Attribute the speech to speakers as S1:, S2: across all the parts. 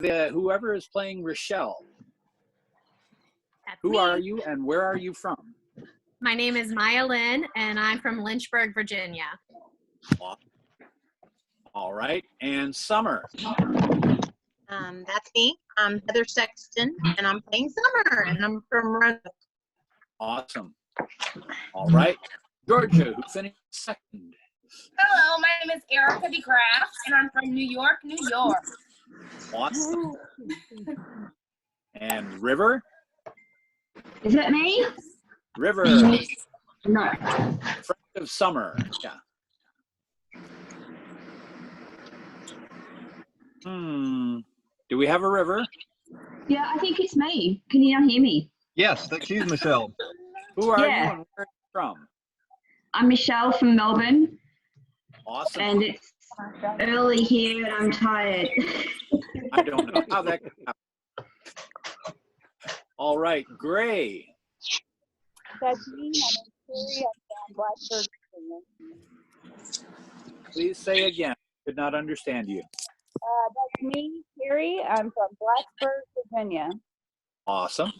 S1: whoever is playing Rochelle.
S2: That's
S1: Who
S2: me.
S1: are you and where are you from?
S2: My name is Maya Lynn, and I'm from Lynchburg, Virginia.
S1: All right. And Summer.
S3: That's me. I'm Heather Sexton, and I'm playing Summer, and I'm from Roanoke.
S1: Awesome. All right. Georgia, who finished second.
S4: Hello, my name is Erica DeGraff, and I'm from New York, New York.
S1: Awesome. And River.
S5: Is it me?
S1: River.
S5: No.
S1: Friend of Summer. Yeah. Do we have a River?
S5: Yeah, I think it's me. Can you not hear me?
S6: Yes, that's you, Michelle.
S1: Who are you
S5: Yeah.
S1: and where are you from?
S5: I'm Michelle from Melbourne,
S1: Awesome.
S5: and it's early here and I'm tired.
S1: I don't know how that could happen. All right, Gray.
S7: That's me. I'm Terry. I'm from Blacksburg, Virginia.
S1: Please say again. Could not understand you.
S7: That's me, Terry. I'm from Blacksburg, Virginia.
S1: Awesome.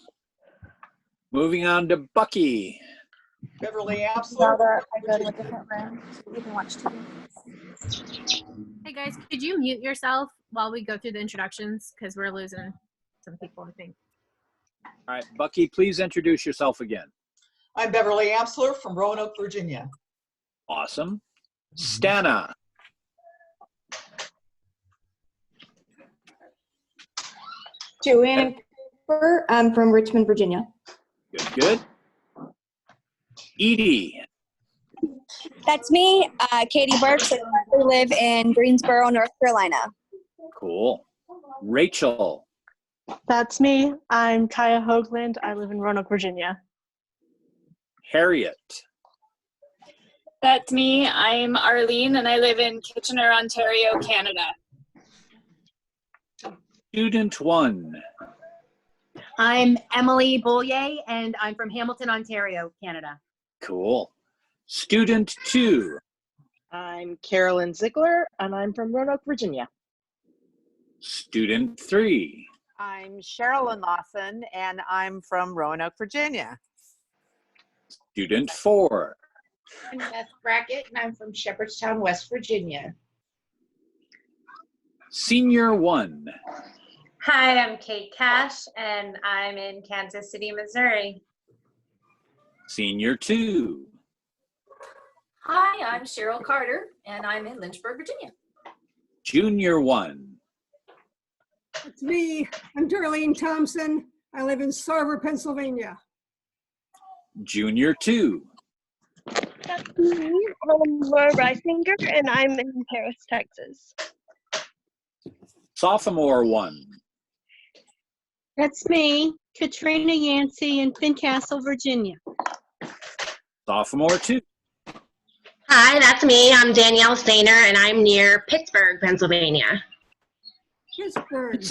S1: Moving on to Bucky.
S8: Beverly Absolute.
S7: I go to a different room so you can watch TV.
S2: Hey guys, could you mute yourself while we go through the introductions? Because we're losing some people, I think.
S1: All right, Bucky, please introduce yourself again.
S8: I'm Beverly Absolute from Roanoke, Virginia.
S1: Awesome. Stana.
S9: Joanna Cooper. I'm from Richmond, Virginia.
S1: Good, good. Edie.
S10: That's me, Katie Burks. I live in Greensboro, North Carolina.
S1: Cool. Rachel.
S11: That's me. I'm Kaya Hoagland. I live in Roanoke, Virginia.
S1: Harriet.
S12: That's me. I'm Arlene, and I live in Kitchener, Ontario, Canada.
S1: Student 1.
S13: I'm Emily Bollier, and I'm from Hamilton, Ontario, Canada.
S1: Cool. Student 2.
S14: I'm Carolyn Ziegler, and I'm from Roanoke, Virginia.
S1: Student 3.
S15: I'm Sherilyn Lawson, and I'm from Roanoke, Virginia.
S1: Student 4.
S3: I'm Beth Brackett, and I'm from Shepherdstown, West Virginia.
S1: Senior 1.
S16: Hi, I'm Kate Cash, and I'm in Kansas City, Missouri.
S1: Senior 2.
S17: Hi, I'm Cheryl Carter, and I'm in Lynchburg, Virginia.
S1: Junior 1.
S18: It's me. I'm Darlene Thompson. I live in Sarver, Pennsylvania.
S1: Junior 2.
S11: That's me. I'm Laura Reisinger, and I'm in Paris, Texas.
S1: Sophomore 1.
S19: That's me, Katrina Yancey in Fincastle, Virginia.
S1: Sophomore 2.
S20: Hi, that's me. I'm Danielle Stainer, and I'm near Pittsburgh, Pennsylvania.
S18: Pittsburgh.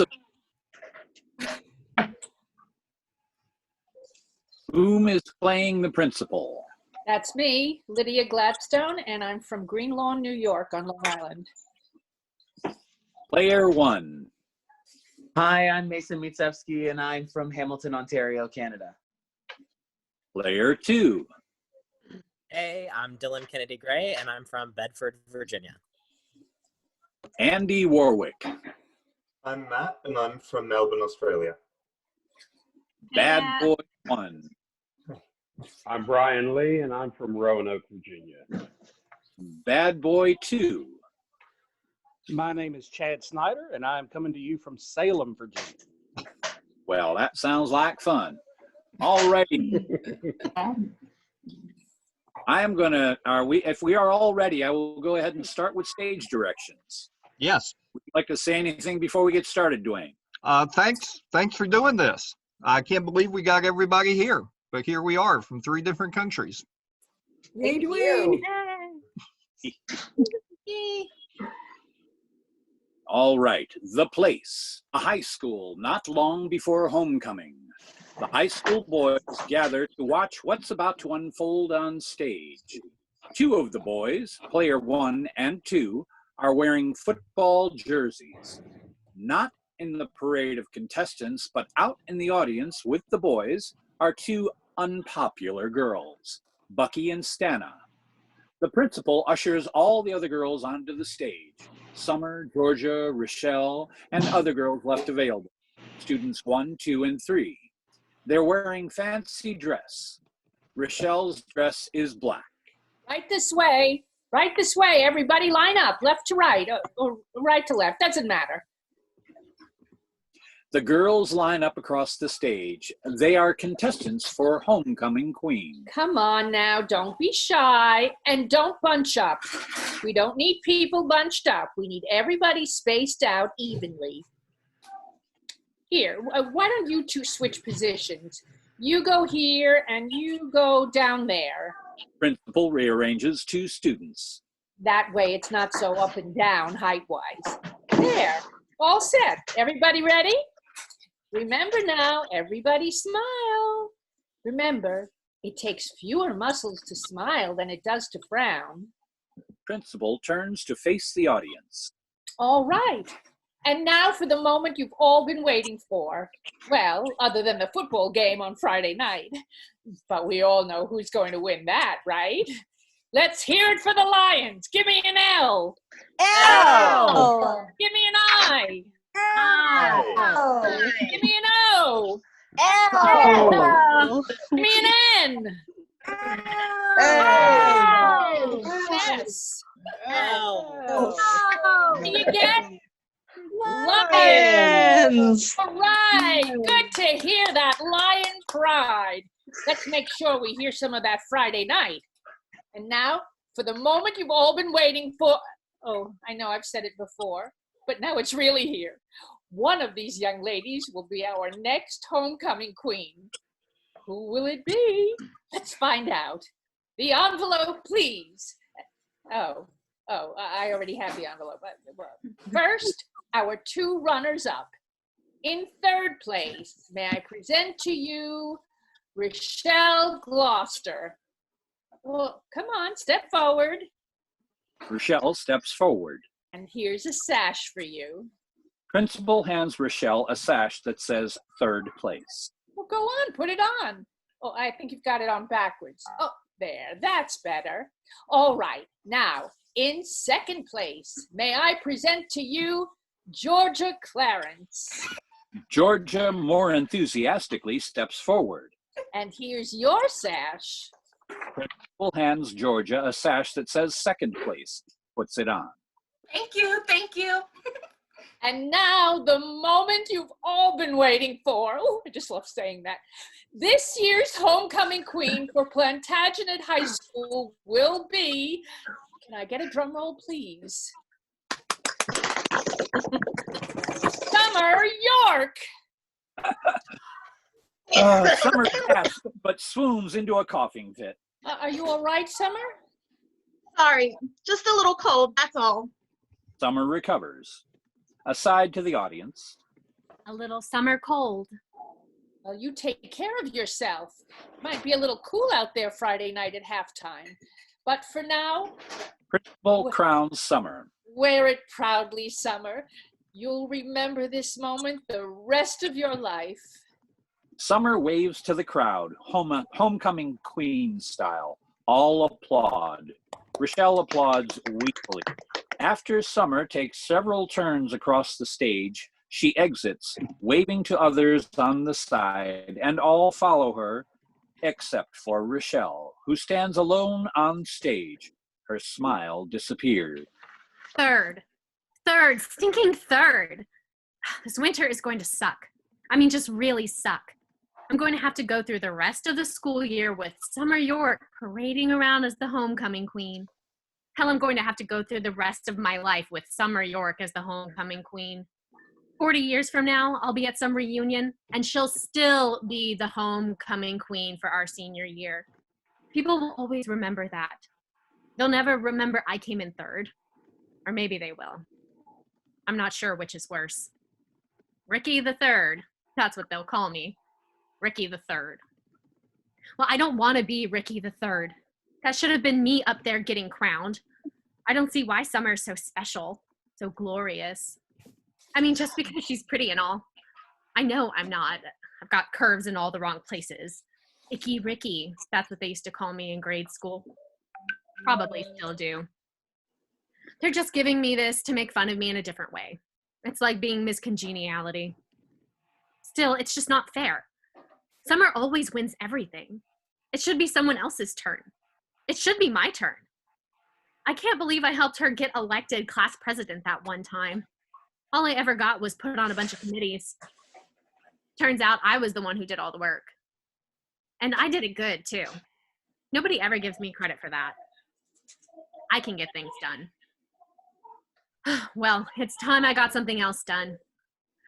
S1: Whom is playing the principal?
S3: That's me, Lydia Gladstone, and I'm from Green Lawn, New York on Long Island.
S1: Player 1.
S6: Hi, I'm Mason Mitsevsky, and I'm from Hamilton, Ontario, Canada.
S1: Player 2.
S5: Hey, I'm Dylan Kennedy Gray, and I'm from Bedford, Virginia.
S1: Andy Warwick.
S7: I'm Matt, and I'm from Melbourne, Australia.
S1: Bad Boy 1.
S17: I'm Brian Lee, and I'm from Roanoke, Virginia.
S1: Bad Boy 2.
S4: My name is Chad Snyder, and I'm coming to you from Salem, Virginia.
S1: Well, that sounds like fun. All righty. I am going to, if we are all ready, I will go ahead and start with stage directions.
S6: Yes.
S1: Would you like to say anything before we get started, Dwayne?
S6: Thanks for doing this. I can't believe we got everybody here, but here we are from 3 different countries.
S18: Hey, Dwayne.
S1: All right, the place, a high school not long before homecoming. The high school boys gather to watch what's about to unfold on stage. 2 of the boys, player 1 and 2, are wearing football jerseys. Not in the parade of contestants, but out in the audience with the boys are two unpopular girls, Bucky and Stana. The principal ushers all the other girls onto the stage. Summer, Georgia, Rochelle, and other girls left available. Students 1, 2, and 3. They're wearing fancy dress. Rochelle's dress is black.
S3: Right this way. Right this way. Everybody line up. Left to right. Or right to left. Doesn't matter.
S1: The girls line up across the stage. They are contestants for Homecoming Queen.
S3: Come on now. Don't be shy. And don't bunch up. We don't need people bunched up. We need everybody spaced out evenly. Here, why don't you two switch positions? You go here and you go down there.
S1: Principal rearranges two students.
S3: That way it's not so up and down height-wise. There, all set. Everybody ready? Remember now, everybody smile. Remember, it takes fewer muscles to smile than it does to frown.
S1: Principal turns to face the audience.
S3: All right. And now for the moment you've all been waiting for. Well, other than the football game on Friday night. But we all know who's going to win that, right? Let's hear it for the Lions. Give me an L.
S15: L.
S3: Give me an I.
S15: I.
S3: Give me an O.
S15: L.
S3: Give me an N.
S15: L.
S3: S.
S5: L.
S3: Do you get?
S19: Lions!
S3: All right, good to hear that lion pride. Let's make sure we hear some of that Friday night. And now, for the moment you've all been waiting for. Oh, I know I've said it before, but now it's really here. One of these young ladies will be our next homecoming queen. Who will it be? Let's find out. The envelope, please. Oh, I already have the envelope. First, our two runners-up. In third place, may I present to you Rochelle Gloucester. Well, come on, step forward.
S1: Rochelle steps forward.
S3: And here's a sash for you.
S1: Principal hands Rochelle a sash that says third place.
S3: Well, go on, put it on. Oh, I think you've got it on backwards. Oh, there, that's better. All right, now, in second place, may I present to you Georgia Clarence.
S1: Georgia more enthusiastically steps forward.
S3: And here's your sash.
S1: Principal hands Georgia a sash that says second place, puts it on.
S17: Thank you, thank you.
S3: And now the moment you've all been waiting for. Oh, I just love saying that. This year's homecoming queen for Plantagenet High School will be, can I get a drum roll, please? Summer York.
S1: Summer gasps, but swoons into a coughing fit.
S3: Are you all right, Summer?
S10: Sorry, just a little cold, that's all.
S1: Summer recovers. Aside to the audience.
S2: A little summer cold.
S3: Well, you take care of yourself. Might be a little cool out there Friday night at halftime. But for now,
S1: Principal crowns Summer.
S3: wear it proudly, Summer. You'll remember this moment the rest of your life.
S1: Summer waves to the crowd, homecoming queen style. All applaud. Rochelle applauds weakly. After Summer takes several turns across the stage, she exits, waving to others on the side, and all follow her, except for Rochelle, who stands alone on stage. Her smile disappears.
S2: Third, stinking third. This winter is going to suck. I mean, just really suck. I'm going to have to go through the rest of the school year with Summer York parading around as the homecoming queen. Hell, I'm going to have to go through the rest of my life with Summer York as the homecoming queen. 40 years from now, I'll be at some reunion, and she'll still be the homecoming queen for our senior year. People will always remember that. They'll never remember I came in third. Or maybe they will. I'm not sure which is worse. Rikki the Third. That's what they'll call me. Rikki the Third. Well, I don't want to be Rikki the Third. That should have been me up there getting crowned. I don't see why Summer is so special, so glorious. I mean, just because she's pretty and all. I know I'm not. I've got curves in all the wrong places. Icky Rikki, that's what they used to call me in grade school. Probably still do. They're just giving me this to make fun of me in a different way. It's like being Miss Congeniality. Still, it's just not fair. Summer always wins everything. It should be someone else's turn. It should be my turn. I can't believe I helped her get elected class president that one time. All I ever got was put on a bunch of committees. Turns out I was the one who did all the work. And I did it good, too. Nobody ever gives me credit for that. I can get things done. Well, it's time I got something else done.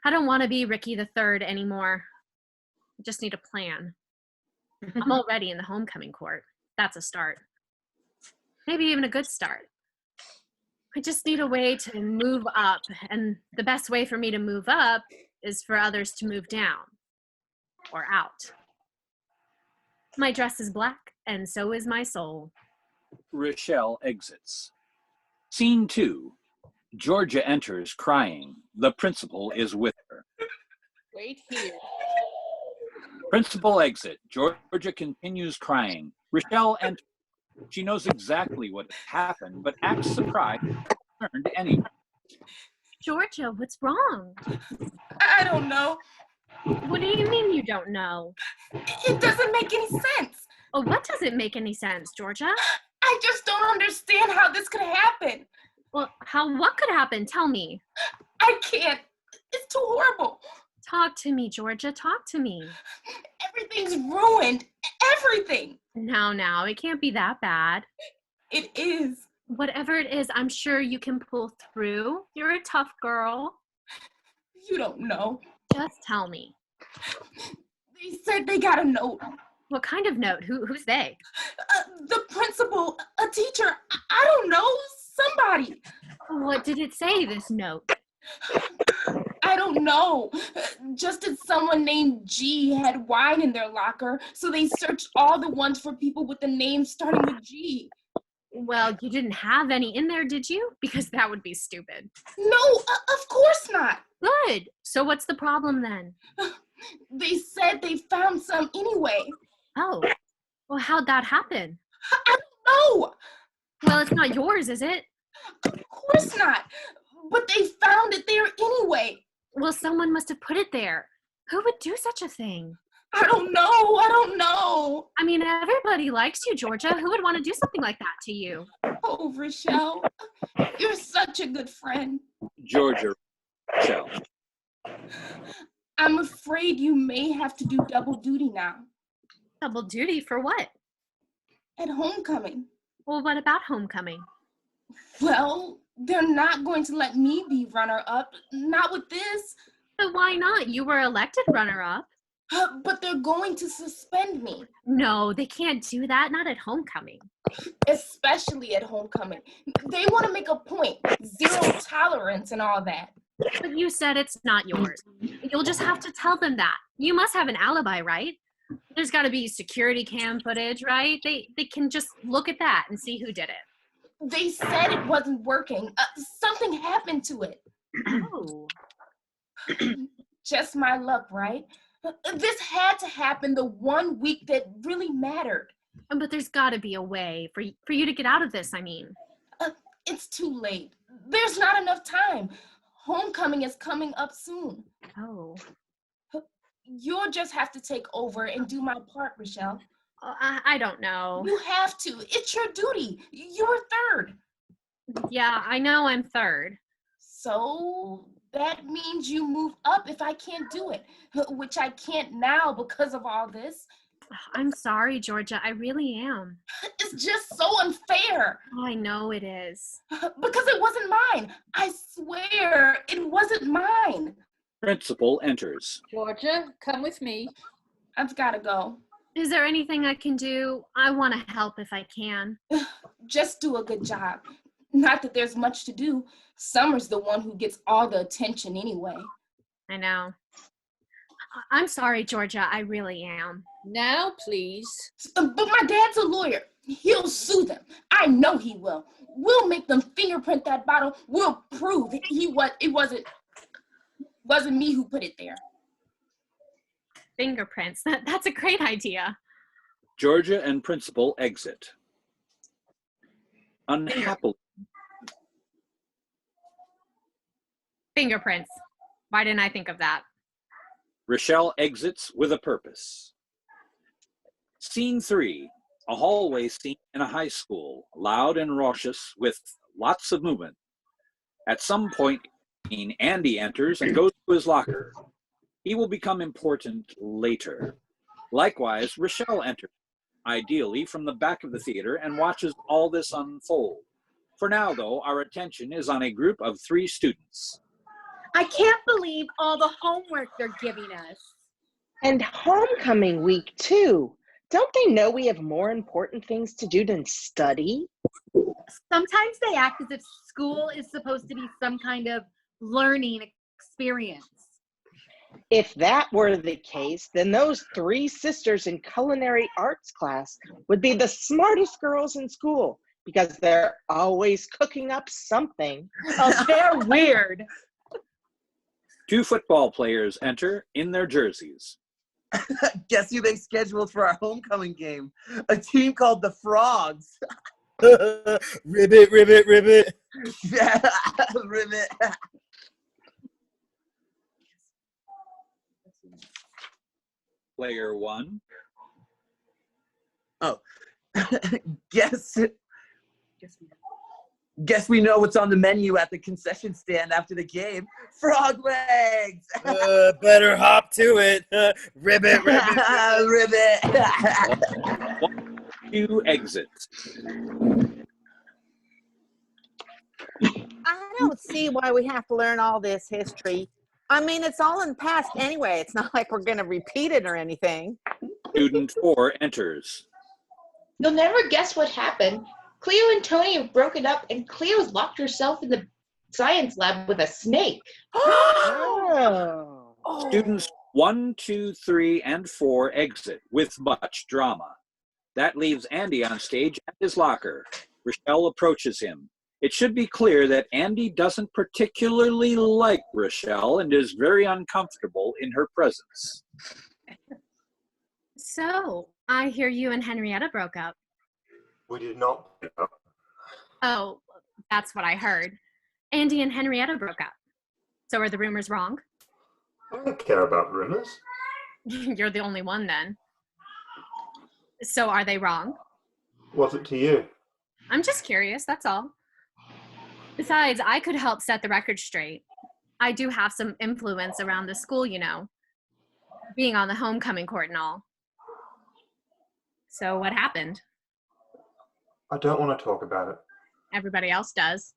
S2: I don't want to be Rikki the Third anymore. I just need a plan. I'm already in the homecoming court. That's a start. Maybe even a good start. I just need a way to move up, and the best way for me to move up is for others to move down or out. My dress is black, and so is my soul.
S1: Rochelle exits. Scene 2. Georgia enters crying. The principal is with her.
S3: Wait here.
S1: Principal exit. Georgia continues crying. Rochelle enters. She knows exactly what happened, but acts surprised and concerned anyway.
S2: Georgia, what's wrong?
S21: I don't know.
S2: What do you mean you don't know?
S21: It doesn't make any sense.
S2: Oh, what doesn't make any sense, Georgia?
S21: I just don't understand how this could happen.
S2: Well, what could happen? Tell me.
S21: I can't. It's too horrible.
S2: Talk to me, Georgia. Talk to me.
S21: Everything's ruined. Everything.
S2: Now, it can't be that bad.
S21: It is.
S2: Whatever it is, I'm sure you can pull through. You're a tough girl.
S21: You don't know.
S2: Just tell me.
S21: They said they got a note.
S2: What kind of note? Who's they?
S21: The principal, a teacher, I don't know, somebody.
S2: What did it say, this note?
S21: I don't know. Just that someone named G had wine in their locker, so they searched all the ones for people with the names starting with G.
S2: Well, you didn't have any in there, did you? Because that would be stupid.
S21: No, of course not.
S2: Good. So what's the problem then?
S21: They said they found some anyway.
S2: Oh, well, how'd that happen?
S21: I don't know.
S2: Well, it's not yours, is it?
S21: Of course not. But they found it there anyway.
S2: Well, someone must have put it there. Who would do such a thing?
S21: I don't know.
S2: I mean, everybody likes you, Georgia. Who would want to do something like that to you?
S21: Oh, Rochelle, you're such a good friend.
S1: Georgia, Rochelle.
S21: I'm afraid you may have to do double duty now.
S2: Double duty for what?
S21: At homecoming.
S2: Well, what about homecoming?
S21: Well, they're not going to let me be runner-up, not with this.
S2: But why not? You were elected runner-up.
S21: But they're going to suspend me.
S2: No, they can't do that, not at homecoming.
S21: Especially at homecoming. They want to make a point, 0 tolerance and all that.
S2: But you said it's not yours. You'll just have to tell them that. You must have an alibi, right? There's got to be security cam footage, right? They can just look at that and see who did it.
S21: They said it wasn't working. Something happened to it.
S2: Oh.
S21: Just my luck, right? This had to happen the one week that really mattered.
S2: But there's got to be a way for you to get out of this, I mean.
S21: It's too late. There's not enough time. Homecoming is coming up soon.
S2: Oh.
S21: You'll just have to take over and do my part, Rochelle.
S2: I don't know.
S21: You have to. It's your duty. You're third.
S2: Yeah, I know I'm third.
S21: So that means you move up if I can't do it, which I can't now because of all this.
S2: I'm sorry, Georgia. I really am.
S21: It's just so unfair.
S2: I know it is.
S21: Because it wasn't mine. I swear it wasn't mine.
S1: Principal enters.
S3: Georgia, come with me.
S21: I've got to go.
S2: Is there anything I can do? I want to help if I can.
S21: Just do a good job. Not that there's much to do. Summer's the one who gets all the attention anyway.
S2: I know. I'm sorry, Georgia. I really am.
S3: Now, please.
S21: But my dad's a lawyer. He'll sue them. I know he will. We'll make them fingerprint that bottle. We'll prove it wasn't. wasn't me who put it there.
S2: Fingerprints. That's a great idea.
S1: Georgia and principal exit. Unhappily,
S2: Fingerprints. Why didn't I think of that?
S1: Rochelle exits with a purpose. Scene 3, a hallway scene in a high school, loud and raucous with lots of movement. At some point, Andy enters and goes to his locker. He will become important later. Likewise, Rochelle enters, ideally from the back of the theater, and watches all this unfold. For now, though, our attention is on a group of 3 students.
S13: I can't believe all the homework they're giving us.
S14: And homecoming week, too. Don't they know we have more important things to do than study?
S13: Sometimes they act as if school is supposed to be some kind of learning experience.
S14: If that were the case, then those 3 sisters in culinary arts class would be the smartest girls in school because they're always cooking up something.
S13: Oh, they're weird.
S1: 2 football players enter in their jerseys.
S8: Guess who they scheduled for our homecoming game? A team called the Frogs.
S5: Ribbit, ribbit, ribbit.
S8: Ribbit.
S1: Player 1.
S8: Oh, Guess we know what's on the menu at the concession stand after the game. Frog legs.
S5: Better hop to it. Ribbit, ribbit,
S8: ribbit.
S1: 2 exits.
S15: I don't see why we have to learn all this history. I mean, it's all in the past anyway. It's not like we're going to repeat it or anything.
S1: Student 4 enters.
S12: You'll never guess what happened. Cleo and Tony have broken up, and Cleo's locked herself in the science lab with a snake.
S14: Oh.
S1: Students 1, 2, 3, and 4 exit with much drama. That leaves Andy on stage at his locker. Rochelle approaches him. It should be clear that Andy doesn't particularly like Rochelle and is very uncomfortable in her presence.
S2: So, I hear you and Henrietta broke up.
S22: We did not break up.
S2: Oh, that's what I heard. Andy and Henrietta broke up. So are the rumors wrong?
S22: I don't care about rumors.
S2: You're the only one then. So are they wrong?
S22: What's it to you?
S2: I'm just curious, that's all. Besides, I could help set the record straight. I do have some influence around the school, you know, being on the homecoming court and all. So what happened?
S22: I don't want to talk about it.
S2: Everybody else does.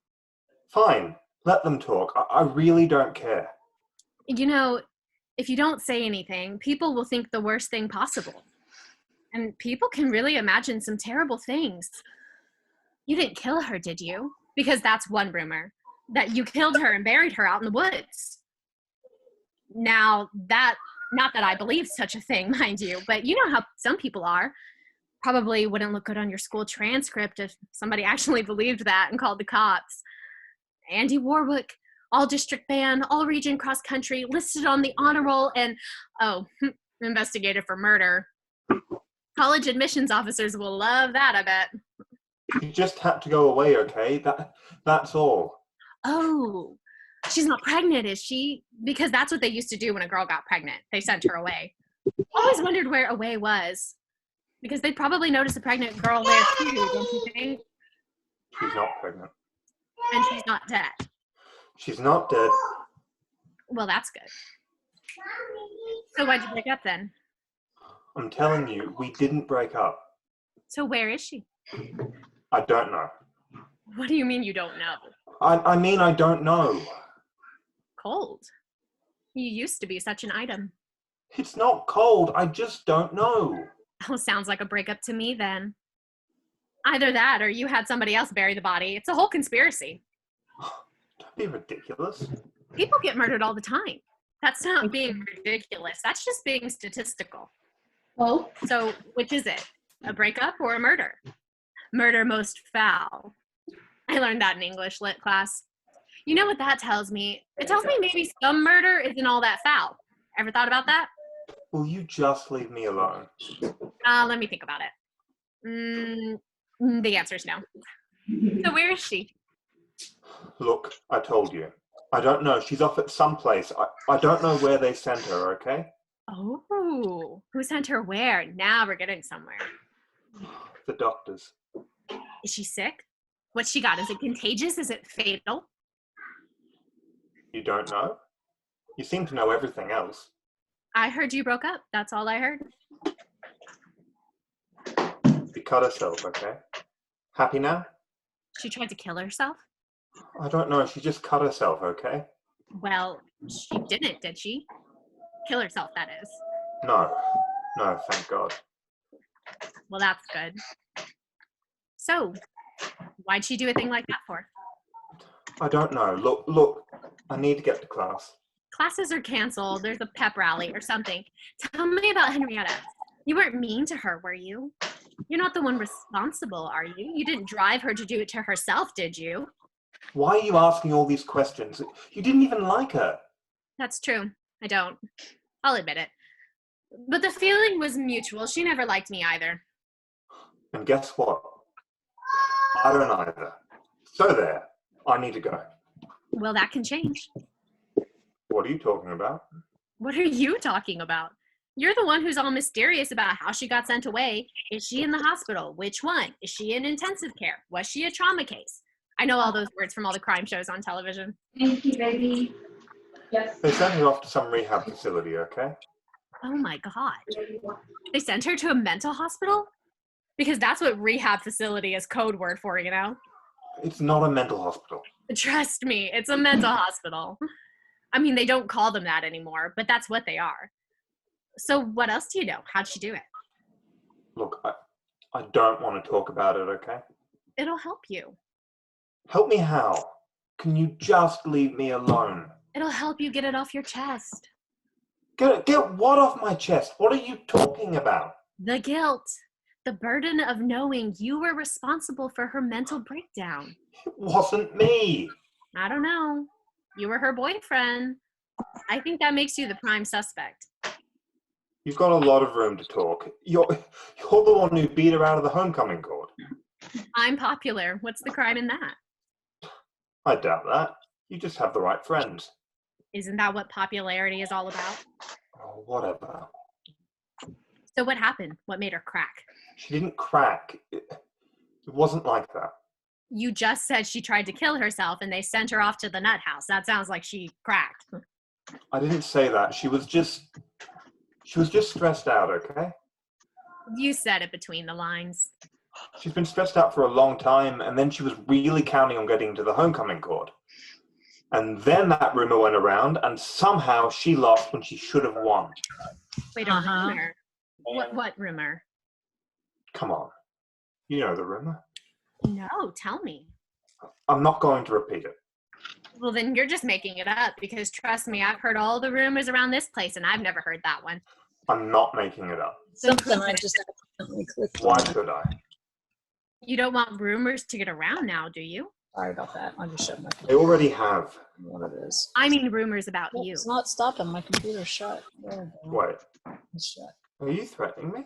S22: Fine, let them talk. I really don't care.
S2: You know, if you don't say anything, people will think the worst thing possible. And people can really imagine some terrible things. You didn't kill her, did you? Because that's one rumor, that you killed her and buried her out in the woods. Now, not that I believe such a thing, mind you, but you know how some people are. Probably wouldn't look good on your school transcript if somebody actually believed that and called the cops. Andy Warwick, all district band, all region cross country, listed on the honor roll, and investigated for murder. College admissions officers will love that, I bet.
S22: You just had to go away, okay? That's all.
S2: Oh, she's not pregnant, is she? Because that's what they used to do when a girl got pregnant. They sent her away. Always wondered where away was. Because they'd probably notice a pregnant girl there too, don't you think?
S22: She's not pregnant.
S2: And she's not dead.
S22: She's not dead.
S2: Well, that's good. So why'd you break up then?
S22: I'm telling you, we didn't break up.
S2: So where is she?
S22: I don't know.
S2: What do you mean you don't know?
S22: I mean, I don't know.
S2: Cold. You used to be such an item.
S22: It's not cold. I just don't know.
S2: Oh, sounds like a breakup to me then. Either that or you had somebody else bury the body. It's a whole conspiracy.
S22: Don't be ridiculous.
S2: People get murdered all the time. That's not being ridiculous. That's just being statistical.
S12: Well,
S2: so which is it? A breakup or a murder? Murder most foul. I learned that in English lit class. You know what that tells me? It tells me maybe some murder isn't all that foul. Ever thought about that?
S22: Will you just leave me alone?
S2: Let me think about it. The answer's no. So where is she?
S22: Look, I told you. I don't know. She's off at some place. I don't know where they sent her, okay?
S2: Oh, who sent her where? Now we're getting somewhere.
S22: The doctors.
S2: Is she sick? What's she got? Is it contagious? Is it fatal?
S22: You don't know? You seem to know everything else.
S2: I heard you broke up. That's all I heard.
S22: She cut herself, okay? Happy now?
S2: She tried to kill herself?
S22: I don't know. She just cut herself, okay?
S2: Well, she didn't, did she? Kill herself, that is.
S22: No. No, thank God.
S2: Well, that's good. So, why'd she do a thing like that for?
S22: I don't know. Look. I need to get to class.
S2: Classes are canceled. There's a pep rally or something. Tell me about Henrietta. You weren't mean to her, were you? You're not the one responsible, are you? You didn't drive her to do it to herself, did you?
S22: Why are you asking all these questions? You didn't even like her.
S2: That's true. I don't. I'll admit it. But the feeling was mutual. She never liked me either.
S22: And guess what? I don't either. So there. I need to go.
S2: Well, that can change.
S22: What are you talking about?
S2: What are you talking about? You're the one who's all mysterious about how she got sent away. Is she in the hospital? Which one? Is she in intensive care? Was she a trauma case? I know all those words from all the crime shows on television.
S12: Thank you, baby. Yes.
S22: They sent her off to some rehab facility, okay?
S2: Oh my God. They sent her to a mental hospital? Because that's what rehab facility is code word for, you know?
S22: It's not a mental hospital.
S2: Trust me, it's a mental hospital. I mean, they don't call them that anymore, but that's what they are. So what else do you know? How'd she do it?
S22: Look, I don't want to talk about it, okay?
S2: It'll help you.
S22: Help me how? Can you just leave me alone?
S2: It'll help you get it off your chest.
S22: Get what off my chest? What are you talking about?
S2: The guilt. The burden of knowing you were responsible for her mental breakdown.
S22: It wasn't me.
S2: I don't know. You were her boyfriend. I think that makes you the prime suspect.
S22: You've got a lot of room to talk. You're the one who beat her out of the homecoming court.
S2: I'm popular. What's the crime in that?
S22: I doubt that. You just have the right friends.
S2: Isn't that what popularity is all about?
S22: Oh, whatever.
S2: So what happened? What made her crack?
S22: She didn't crack. It wasn't like that.
S2: You just said she tried to kill herself and they sent her off to the nut house. That sounds like she cracked.
S22: I didn't say that. She was just stressed out, okay?
S2: You said it between the lines.
S22: She's been stressed out for a long time, and then she was really counting on getting to the homecoming court. And then that rumor went around, and somehow she lost when she should have won.
S2: Wait, a rumor? What rumor?
S22: Come on. You know the rumor.
S2: No, tell me.
S22: I'm not going to repeat it.
S2: Well, then you're just making it up, because trust me, I've heard all the rumors around this place, and I've never heard that one.
S22: I'm not making it up.
S2: Something I
S22: just accidentally clicked on. Why should I?
S2: You don't want rumors to get around now, do you?
S9: Sorry about that. I'll just shut my
S22: They already have.
S9: What it is.
S2: I mean rumors about
S9: Well,
S2: you.
S9: it's not stopping. My computer's shut. There we go.
S22: Wait.
S9: It's shut.
S22: Are you threatening me?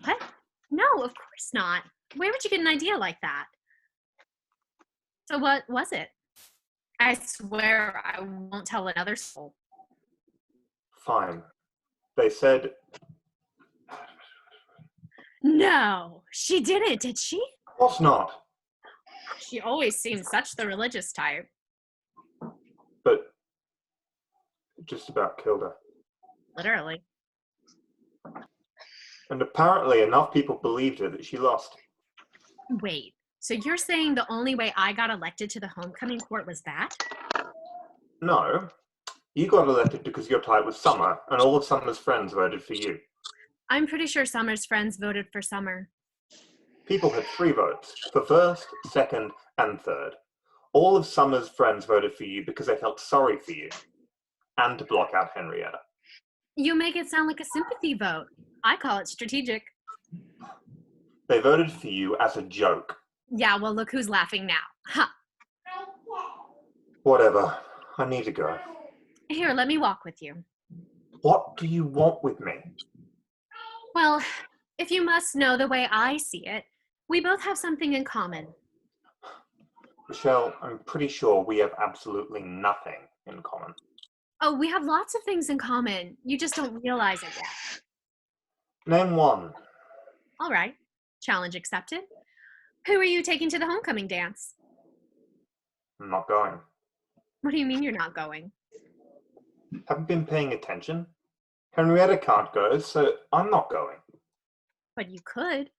S2: What? No, of course not. Where would you get an idea like that? So what was it? I swear I won't tell another soul.
S22: Fine. They said...
S2: No, she didn't, did she?
S22: Of course not.
S2: She always seemed such the religious type.
S22: But it just about killed her.
S2: Literally.
S22: And apparently enough people believed her that she lost.
S2: Wait, so you're saying the only way I got elected to the homecoming court was that?
S22: No. You got elected because you're tied with Summer, and all of Summer's friends voted for you.
S2: I'm pretty sure Summer's friends voted for Summer.
S22: People had 3 votes, for first, second, and third. All of Summer's friends voted for you because they felt sorry for you, and to block out Henrietta.
S2: You make it sound like a sympathy vote. I call it strategic.
S22: They voted for you as a joke.
S2: Yeah, well, look who's laughing now. Huh.
S22: Whatever. I need to go.
S2: Here, let me walk with you.
S22: What do you want with me?
S2: Well, if you must know the way I see it, we both have something in common.
S22: Michelle, I'm pretty sure we have absolutely nothing in common.
S2: Oh, we have lots of things in common. You just don't realize it yet.
S22: Name one.
S2: All right. Challenge accepted. Who are you taking to the homecoming dance?
S22: I'm not going.
S2: What do you mean you're not going?
S22: Haven't been paying attention? Henrietta can't go, so I'm not going.
S2: But you could.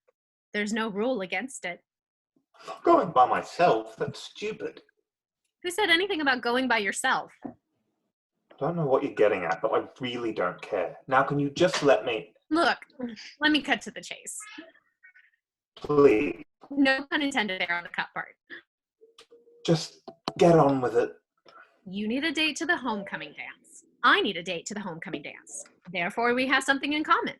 S2: There's no rule against it.
S22: I'm not going by myself. That's stupid.
S2: Who said anything about going by yourself?
S22: I don't know what you're getting at, but I really don't care. Now, can you just let me...
S2: Look, let me cut to the chase.
S22: Please.
S2: No pun intended there on the cut part.
S22: Just get on with it.
S2: You need a date to the homecoming dance. I need a date to the homecoming dance. Therefore, we have something in common.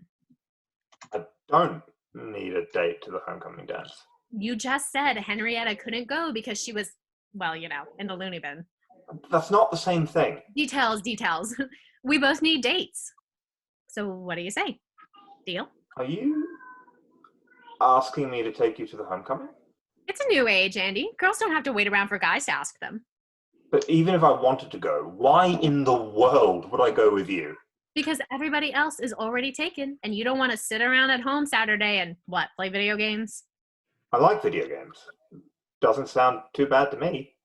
S22: I don't need a date to the homecoming dance.
S2: You just said Henrietta couldn't go because she was, well, in the loony bin.
S22: That's not the same thing.
S2: Details. We both need dates. So what do you say? Deal?
S22: Are you asking me to take you to the homecoming?
S2: It's a new age, Andy. Girls don't have to wait around for guys to ask them.
S22: But even if I wanted to go, why in the world would I go with you?
S2: Because everybody else is already taken, and you don't want to sit around at home Saturday and, play video games?
S22: I like video games. Doesn't sound too bad to me.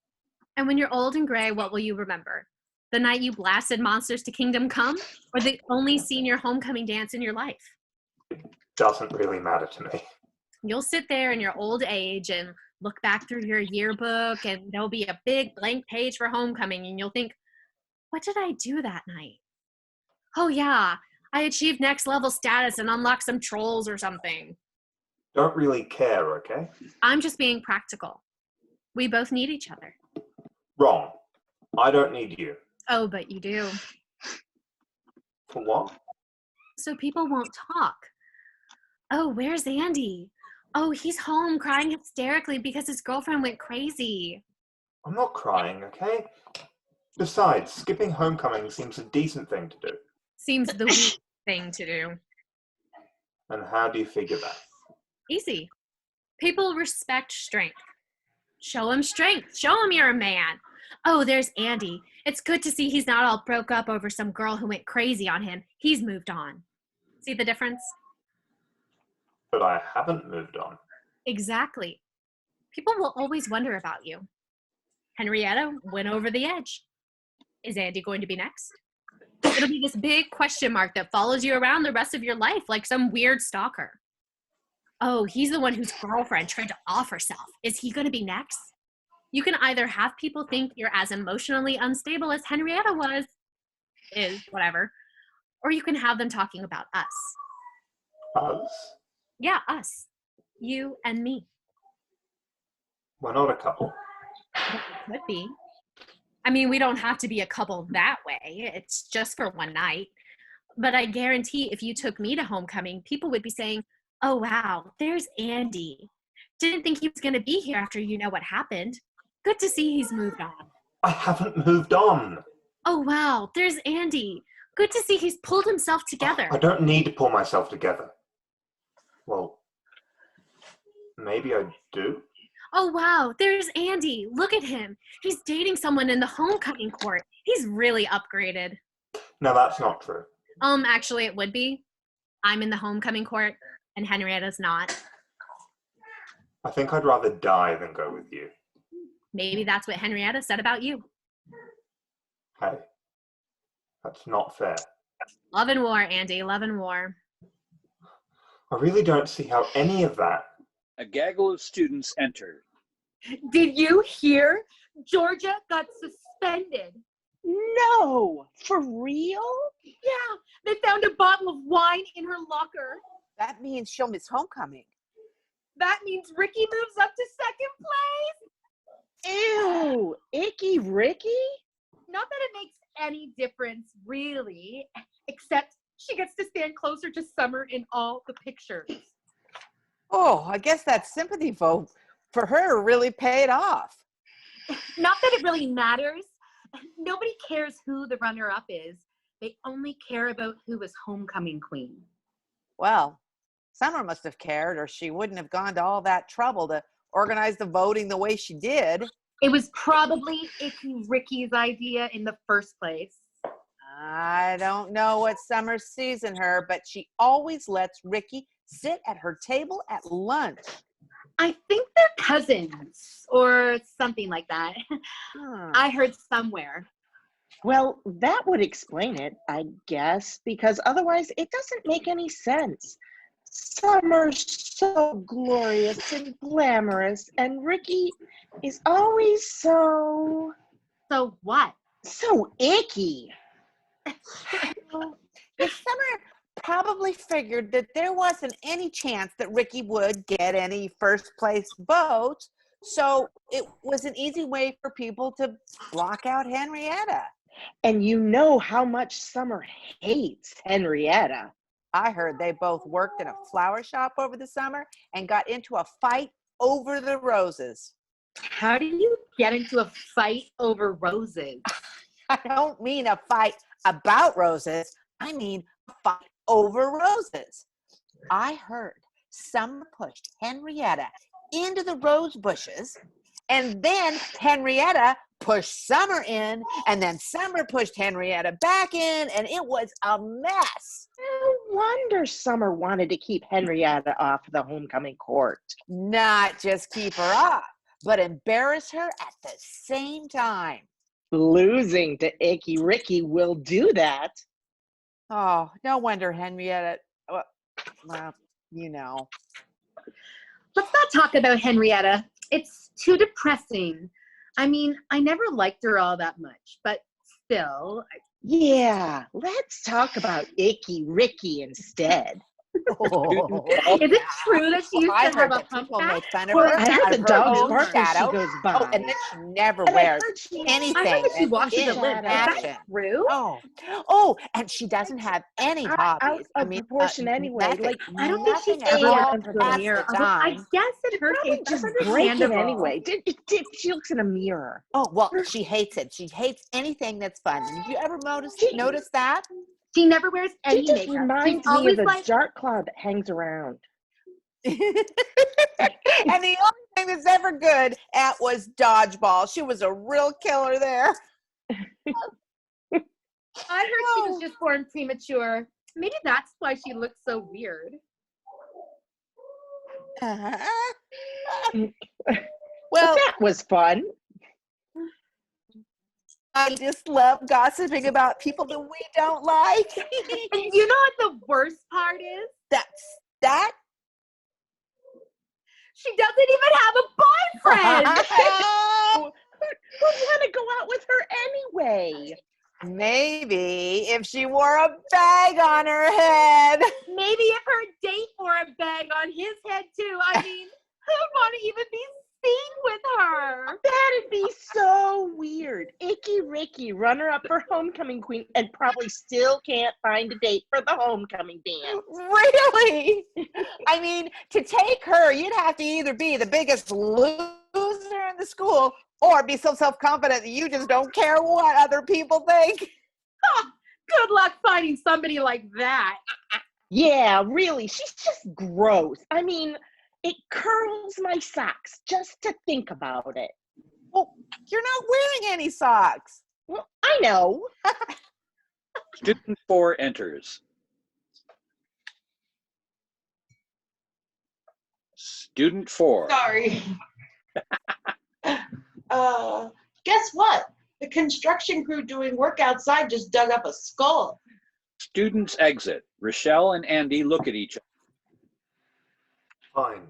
S2: And when you're old and gray, what will you remember? The night you blasted Monsters to Kingdom Come? Or the only senior homecoming dance in your life?
S22: Doesn't really matter to me.
S2: You'll sit there in your old age and look back through your yearbook, and there'll be a big blank page for homecoming, and you'll think, what did I do that night? Oh yeah, I achieved next level status and unlocked some trolls or something.
S22: Don't really care, okay?
S2: I'm just being practical. We both need each other.
S22: Wrong. I don't need you.
S2: Oh, but you do.
S22: For what?
S2: So people won't talk. Oh, where's Andy? Oh, he's home crying hysterically because his girlfriend went crazy.
S22: I'm not crying, okay? Besides, skipping homecoming seems a decent thing to do.
S2: Seems the weak thing to do.
S22: And how do you figure that?
S2: Easy. People respect strength. Show him strength. Show him you're a man. Oh, there's Andy. It's good to see he's not all broke up over some girl who went crazy on him. He's moved on. See the difference?
S22: But I haven't moved on.
S2: Exactly. People will always wonder about you. Henrietta went over the edge. Is Andy going to be next? It'll be this big question mark that follows you around the rest of your life like some weird stalker. Oh, he's the one whose girlfriend tried to off herself. Is he going to be next? You can either have people think you're as emotionally unstable as Henrietta whatever, or you can have them talking about us.
S22: Us?
S2: Yeah, us. You and me.
S22: We're not a couple.
S2: It could be. I mean, we don't have to be a couple that way. It's just for one night. But I guarantee if you took me to homecoming, people would be saying, oh, wow, there's Andy. Didn't think he was going to be here after you know what happened. Good to see he's moved on.
S22: I haven't moved on.
S2: Oh, wow, there's Andy. Good to see he's pulled himself together.
S22: I don't need to pull myself together. Well, maybe I do.
S2: Oh, wow, there's Andy. Look at him. He's dating someone in the homecoming court. He's really upgraded.
S22: No, that's not true.
S2: Actually, it would be. I'm in the homecoming court, and Henrietta's not.
S22: I think I'd rather die than go with you.
S2: Maybe that's what Henrietta said about you.
S22: Hey, that's not fair.
S2: Love and war, Andy. Love and war.
S22: I really don't see how any of that...
S1: A gaggle of students entered.
S13: Did you hear? Georgia got suspended.
S14: No, for real?
S13: Yeah, they found a bottle of wine in her locker.
S15: That means she'll miss homecoming.
S13: That means Rikki moves up to second place.
S14: Ew, icky Rikki?
S13: Not that it makes any difference, really, except she gets to stand closer to Summer in all the pictures.
S15: Oh, I guess that sympathy vote for her really paid off.
S13: Not that it really matters. Nobody cares who the runner-up is. They only care about who is homecoming queen.
S15: Well, Summer must have cared, or she wouldn't have gone to all that trouble to organize the voting the way she did.
S13: It was probably Icky Ricky's idea in the first place.
S15: I don't know what Summer sees in her, but she always lets Rikki sit at her table at lunch.
S13: I think they're cousins or something like that. I heard somewhere.
S14: Well, that would explain it, I guess, because otherwise it doesn't make any sense. Summer's so glorious and glamorous, and Rikki is always so...
S13: So what?
S14: So icky.
S15: If Summer probably figured that there wasn't any chance that Rikki would get any first place votes, so it was an easy way for people to block out Henrietta.
S14: And you know how much Summer hates Henrietta.
S15: I heard they both worked in a flower shop over the summer and got into a fight over the roses.
S13: How do you get into a fight over roses?
S15: I don't mean a fight about roses. I mean a fight over roses. I heard Summer pushed Henrietta into the rose bushes, and then Henrietta pushed Summer in, and then Summer pushed Henrietta back in, and it was a mess.
S14: No wonder Summer wanted to keep Henrietta off the homecoming court.
S15: Not just keep her off, but embarrass her at the same time.
S14: Losing to Icky Rikki will do that.
S15: Oh, no wonder Henrietta, well, you know.
S13: Let's not talk about Henrietta. It's too depressing. I mean, I never liked her all that much, but still.
S14: Yeah, let's talk about Icky Rikki instead.
S15: Oh,
S13: is it true that she used to have a humpback?
S14: I heard the dogs bark as she goes by.
S15: Oh, and then she never wears anything.
S13: I heard that she washes
S15: in
S13: a lid. Is
S15: fashion.
S13: that true?
S15: Oh, and she doesn't have any hobbies.
S14: Out of proportion anyway.
S15: Nothing.
S14: Like,
S13: I don't think she's
S15: Nothing
S13: ever
S15: at all
S13: looked into the
S15: past
S13: mirror.
S15: the
S13: I
S15: time.
S13: guess in her case,
S14: just
S13: that's
S14: break it
S13: understandable.
S14: anyway. She looks in a mirror.
S15: Oh, well, she hates it. She hates anything that's fun. Did you ever notice that?
S13: She never wears any
S14: She just
S13: makeup.
S14: reminds
S13: She's
S14: me of the
S13: like,
S14: dark cloud that hangs around.
S15: And the only thing that's ever good at was dodgeball. She was a real killer there.
S13: I heard she was just born premature. Maybe that's why she looks so weird.
S15: Well,
S14: that was fun.
S15: I just love gossiping about people that we don't like.
S13: And you know what the worst part is?
S15: That?
S13: She doesn't even have a boyfriend.
S14: Who'd want to go out with her anyway?
S15: Maybe if she wore a bag on her head.
S13: Maybe if her date wore a bag on his head too. I mean, who'd want to even be seen with her?
S14: That'd be so weird. Icky Rikki, runner-up for homecoming queen, and probably still can't find a date for the homecoming dance.
S15: Really? I mean, to take her, you'd have to either be the biggest loser in the school or be so self-confident that you just don't care what other people think.
S13: Good luck finding somebody like that.
S14: Yeah, really, she's just gross. I mean, it curls my socks just to think about it.
S15: Well, you're not wearing any socks.
S14: Well, I know.
S1: Student 4 enters. Student 4.
S12: Sorry. Guess what? The construction crew doing work outside just dug up a skull.
S1: Students exit. Rochelle and Andy look at each other.
S22: Fine.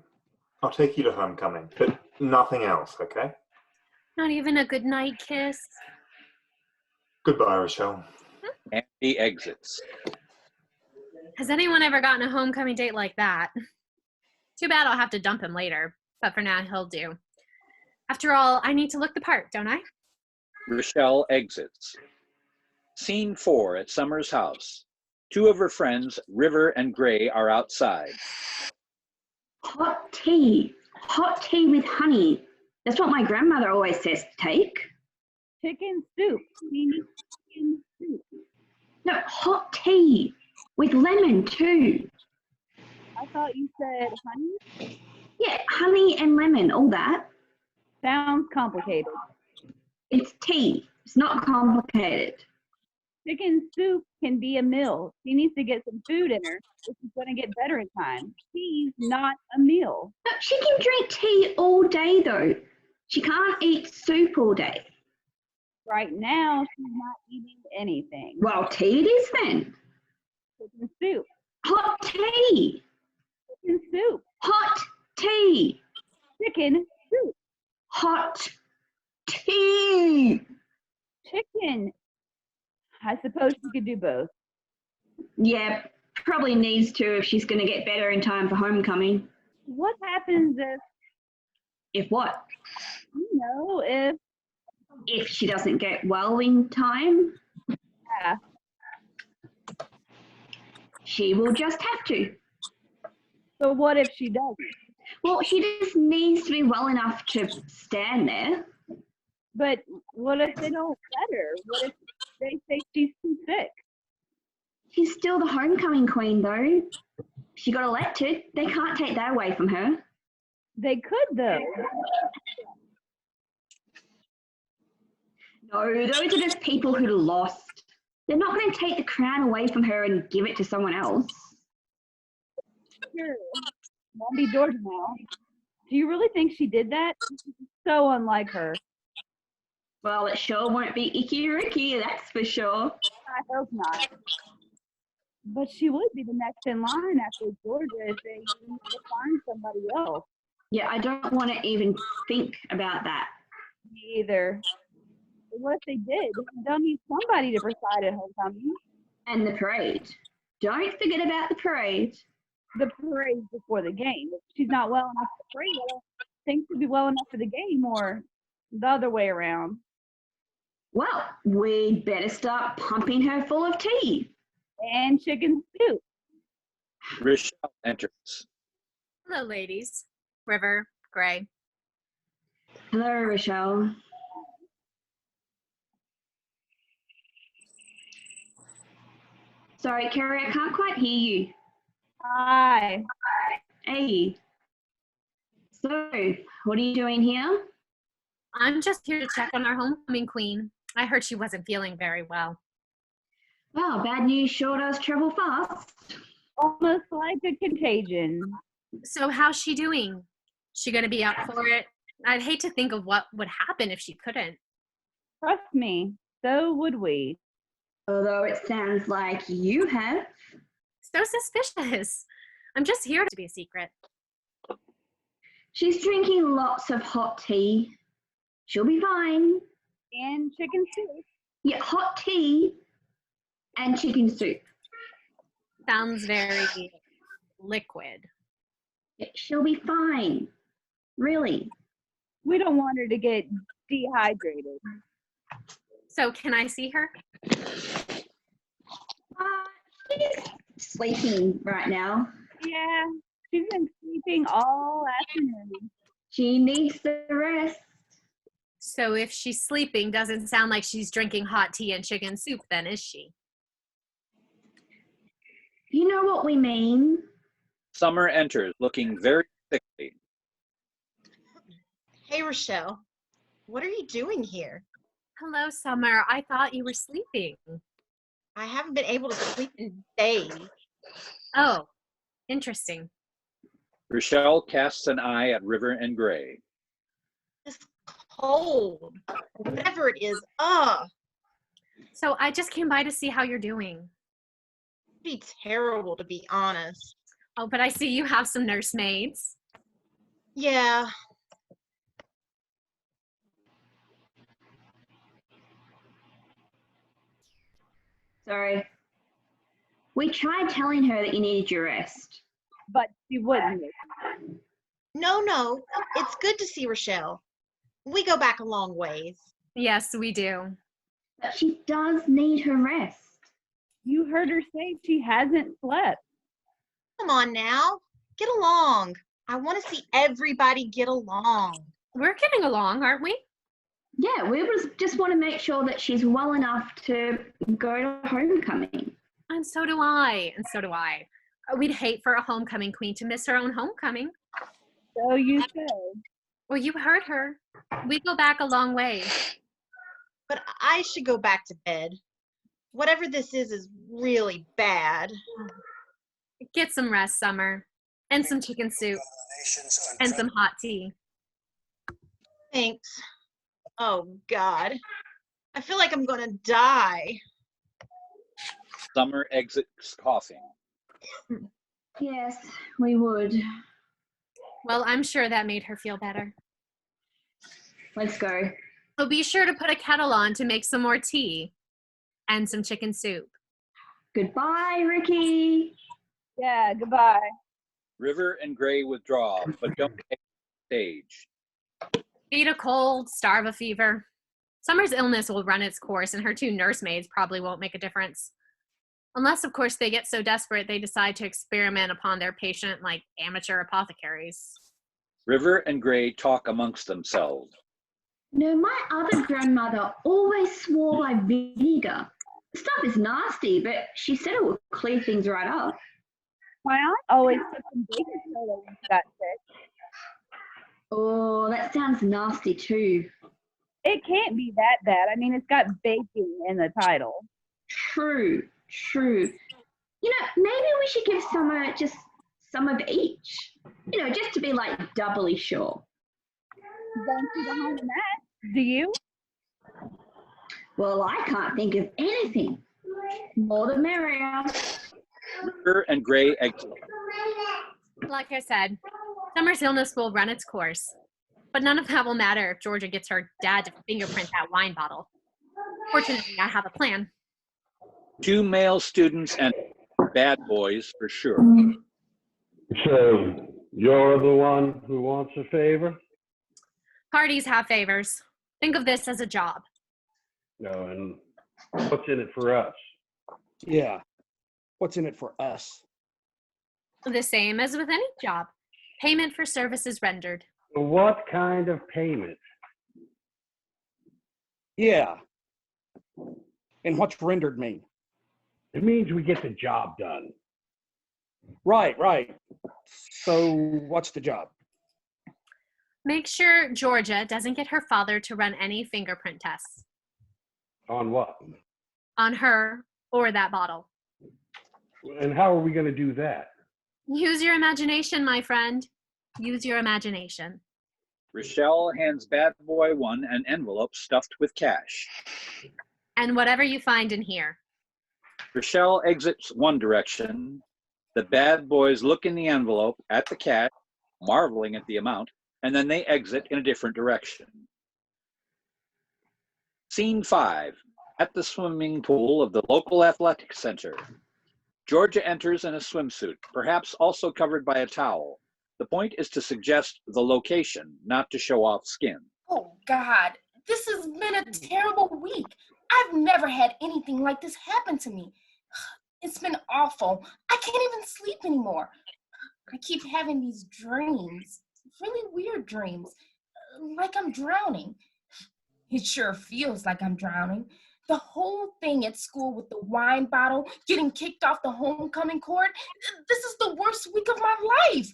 S22: I'll take you to homecoming, but nothing else, okay?
S2: Not even a good night kiss.
S22: Goodbye, Rochelle.
S1: Andy exits.
S2: Has anyone ever gotten a homecoming date like that? Too bad I'll have to dump him later, but for now he'll do. After all, I need to look the part, don't I?
S1: Rochelle exits. Scene 4 at Summer's house. Two of her friends, River and Gray, are outside.
S20: Hot tea with honey.
S11: That's what my grandmother always says to take.
S7: Chicken soup. We need chicken soup.
S11: No, hot tea with lemon too.
S7: I thought you said honey.
S11: Yeah, honey and lemon, all that.
S7: Sounds complicated.
S11: It's tea. It's not complicated.
S7: Chicken soup can be a meal. She needs to get some food in her if she's going to get better in time. Tea's not a meal.
S11: No, she can drink tea all day though. She can't eat soup all day.
S7: Right now, she's not eating anything.
S11: Well, tea it is then.
S7: Chicken soup.
S11: Hot tea.
S7: Chicken soup.
S11: Hot tea.
S7: Chicken soup.
S11: Hot tea.
S7: Chicken. I suppose she could do both.
S11: Yeah, probably needs to if she's going to get better in time for homecoming.
S7: What happens
S11: If what?
S7: you know,
S11: If she doesn't get well in time,
S7: yeah,
S11: she will just have to.
S7: but what if she doesn't?
S11: Well, she just needs to be well enough to stand there.
S7: But what if they don't let her? What if they say she's too sick?
S11: She's still the homecoming queen, though. She got elected. They can't take that away from her.
S7: They could, though.
S11: No, those are just people who lost. They're not going to take the crown away from her and give it to someone else.
S7: Sure. Won't be Georgia now. Do you really think she did that? So unlike her.
S11: Well, it sure won't be Icky Ricky, that's for sure.
S7: I hope not. But she would be the next in line after Georgia if they need to find somebody else.
S11: Yeah, I don't want to even think about that.
S7: Me either. But what if they did? They'll need somebody to preside at homecoming.
S11: And the parade. Don't forget about the parade.
S7: The parade before the game. If she's not well enough for the parade, I don't think she'll be well enough for the game, or the other way around.
S11: Well, we'd better start pumping her full of tea.
S7: And chicken soup.
S1: Rochelle enters.
S2: Hello, ladies. River, Gray.
S11: Hello, Rochelle. Sorry, Carrie, I can't quite hear you.
S7: Hi.
S11: Hey. So, what are you doing here?
S2: I'm just here to check on our homecoming queen. I heard she wasn't feeling very well.
S11: Well, bad news sure does travel fast.
S7: Almost like a contagion.
S2: So how's she doing? She gonna be up for it? I'd hate to think of what would happen if she couldn't.
S7: Trust me, so would we.
S11: Although it sounds like you have.
S2: So suspicious. I'm just here to be a secret.
S11: She's drinking lots of hot tea. She'll be fine.
S7: And chicken soup.
S11: Yeah, hot tea and chicken soup.
S2: Sounds very liquid.
S11: Yeah, she'll be fine. Really.
S7: We don't want her to get dehydrated.
S2: So can I see her?
S11: She's sleeping right now.
S7: Yeah, she's been sleeping all afternoon.
S11: She needs the rest.
S2: So if she's sleeping, doesn't sound like she's drinking hot tea and chicken soup then, is she?
S11: You know what we mean.
S1: Summer enters, looking very sickly.
S16: Hey, Rochelle. What are you doing here?
S2: Hello, Summer. I thought you were sleeping.
S16: I haven't been able to sleep in days.
S2: Oh, interesting.
S1: Rochelle casts an eye at River and Gray.
S16: It's cold. Whatever it is,
S2: So I just came by to see how you're doing.
S16: It'd be terrible, to be honest.
S2: Oh, but I see you have some nursemaids.
S16: Yeah.
S11: Sorry. We tried telling her that you needed your rest.
S7: But she wouldn't.
S16: No. It's good to see Rochelle. We go back a long ways.
S2: Yes, we do.
S11: But she does need her rest.
S7: You heard her say she hasn't slept.
S16: Come on now. Get along. I want to see everybody get along.
S2: We're getting along, aren't we?
S11: Yeah, we just want to make sure that she's well enough to go to homecoming.
S2: And so do I, and so do I. We'd hate for a homecoming queen to miss her own homecoming.
S7: So you say.
S2: Well, you heard her. We go back a long way.
S16: But I should go back to bed. Whatever this is really bad.
S2: Get some rest, Summer. And some chicken soup. And some hot tea.
S16: Thanks. Oh, God. I feel like I'm going to die.
S1: Summer exits coughing.
S11: Yes, we would.
S2: Well, I'm sure that made her feel better.
S11: Let's go.
S2: So be sure to put a kettle on to make some more tea. And some chicken soup.
S11: Goodbye, Rikki.
S7: Yeah, goodbye.
S1: River and Gray withdraw, but don't take the stage.
S2: Beat a cold, starve a fever. Summer's illness will run its course, and her 2 nursemaids probably won't make a difference. Unless, of course, they get so desperate they decide to experiment upon their patient like amateur apothecaries.
S1: River and Gray talk amongst themselves.
S11: No, my other grandmother always swore by vinegar. The stuff is nasty, but she said it would clear things right up.
S7: My aunt always put some baking soda into that fish.
S11: Oh, that sounds nasty too.
S7: It can't be that bad. I mean, it's got baking in the title.
S11: True. You know, maybe we should give Summer just some of each. You know, just to be like doubly sure.
S7: Don't see the harm in that. Do you?
S11: Well, I can't think of anything. More the merrier.
S1: River and Gray exit.
S2: Like I said, Summer's illness will run its course. But none of that will matter if Georgia gets her dad to fingerprint that wine bottle. Fortunately, I have a plan.
S1: 2 male students and bad boys for sure.
S4: So you're the one who wants a favor?
S2: Parties have favors. Think of this as a job.
S4: No, and what's in it for us?
S6: Yeah. What's in it for us?
S2: The same as with any job. Payment for services rendered.
S4: What kind of payment?
S6: Yeah. And what's rendered mean?
S4: It means we get the job done.
S6: Right. So what's the job?
S2: Make sure Georgia doesn't get her father to run any fingerprint tests.
S4: On what?
S2: On her or that bottle.
S4: And how are we going to do that?
S2: Use your imagination, my friend. Use your imagination.
S1: Rochelle hands bad boy 1 an envelope stuffed with cash.
S2: And whatever you find in here.
S1: Rochelle exits one direction. The bad boys look in the envelope at the cash, marveling at the amount, and then they exit in a different direction. Scene 5, at the swimming pool of the local athletic center. Georgia enters in a swimsuit, perhaps also covered by a towel. The point is to suggest the location, not to show off skin.
S21: Oh, God, this has been a terrible week. I've never had anything like this happen to me. It's been awful. I can't even sleep anymore. I keep having these dreams, really weird dreams, like I'm drowning. It sure feels like I'm drowning. The whole thing at school with the wine bottle, getting kicked off the homecoming court, this is the worst week of my life.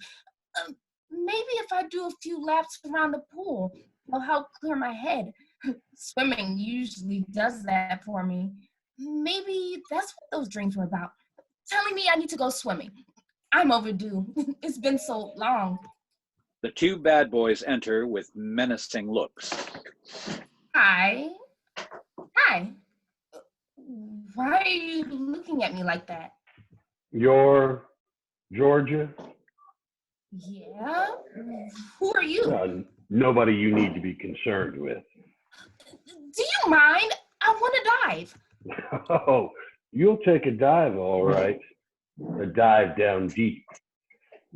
S21: Maybe if I do a few laps around the pool, it'll help clear my head. Swimming usually does that for me. Maybe that's what those dreams were about. Telling me I need to go swimming. I'm overdue. It's been so long.
S1: The 2 bad boys enter with menacing looks.
S21: Hi. Why are you looking at me like that?
S4: You're Georgia?
S21: Yeah? Who are you?
S4: Nobody you need to be concerned with.
S21: Do you mind? I want to dive.
S4: Oh, you'll take a dive, all right. A dive down deep.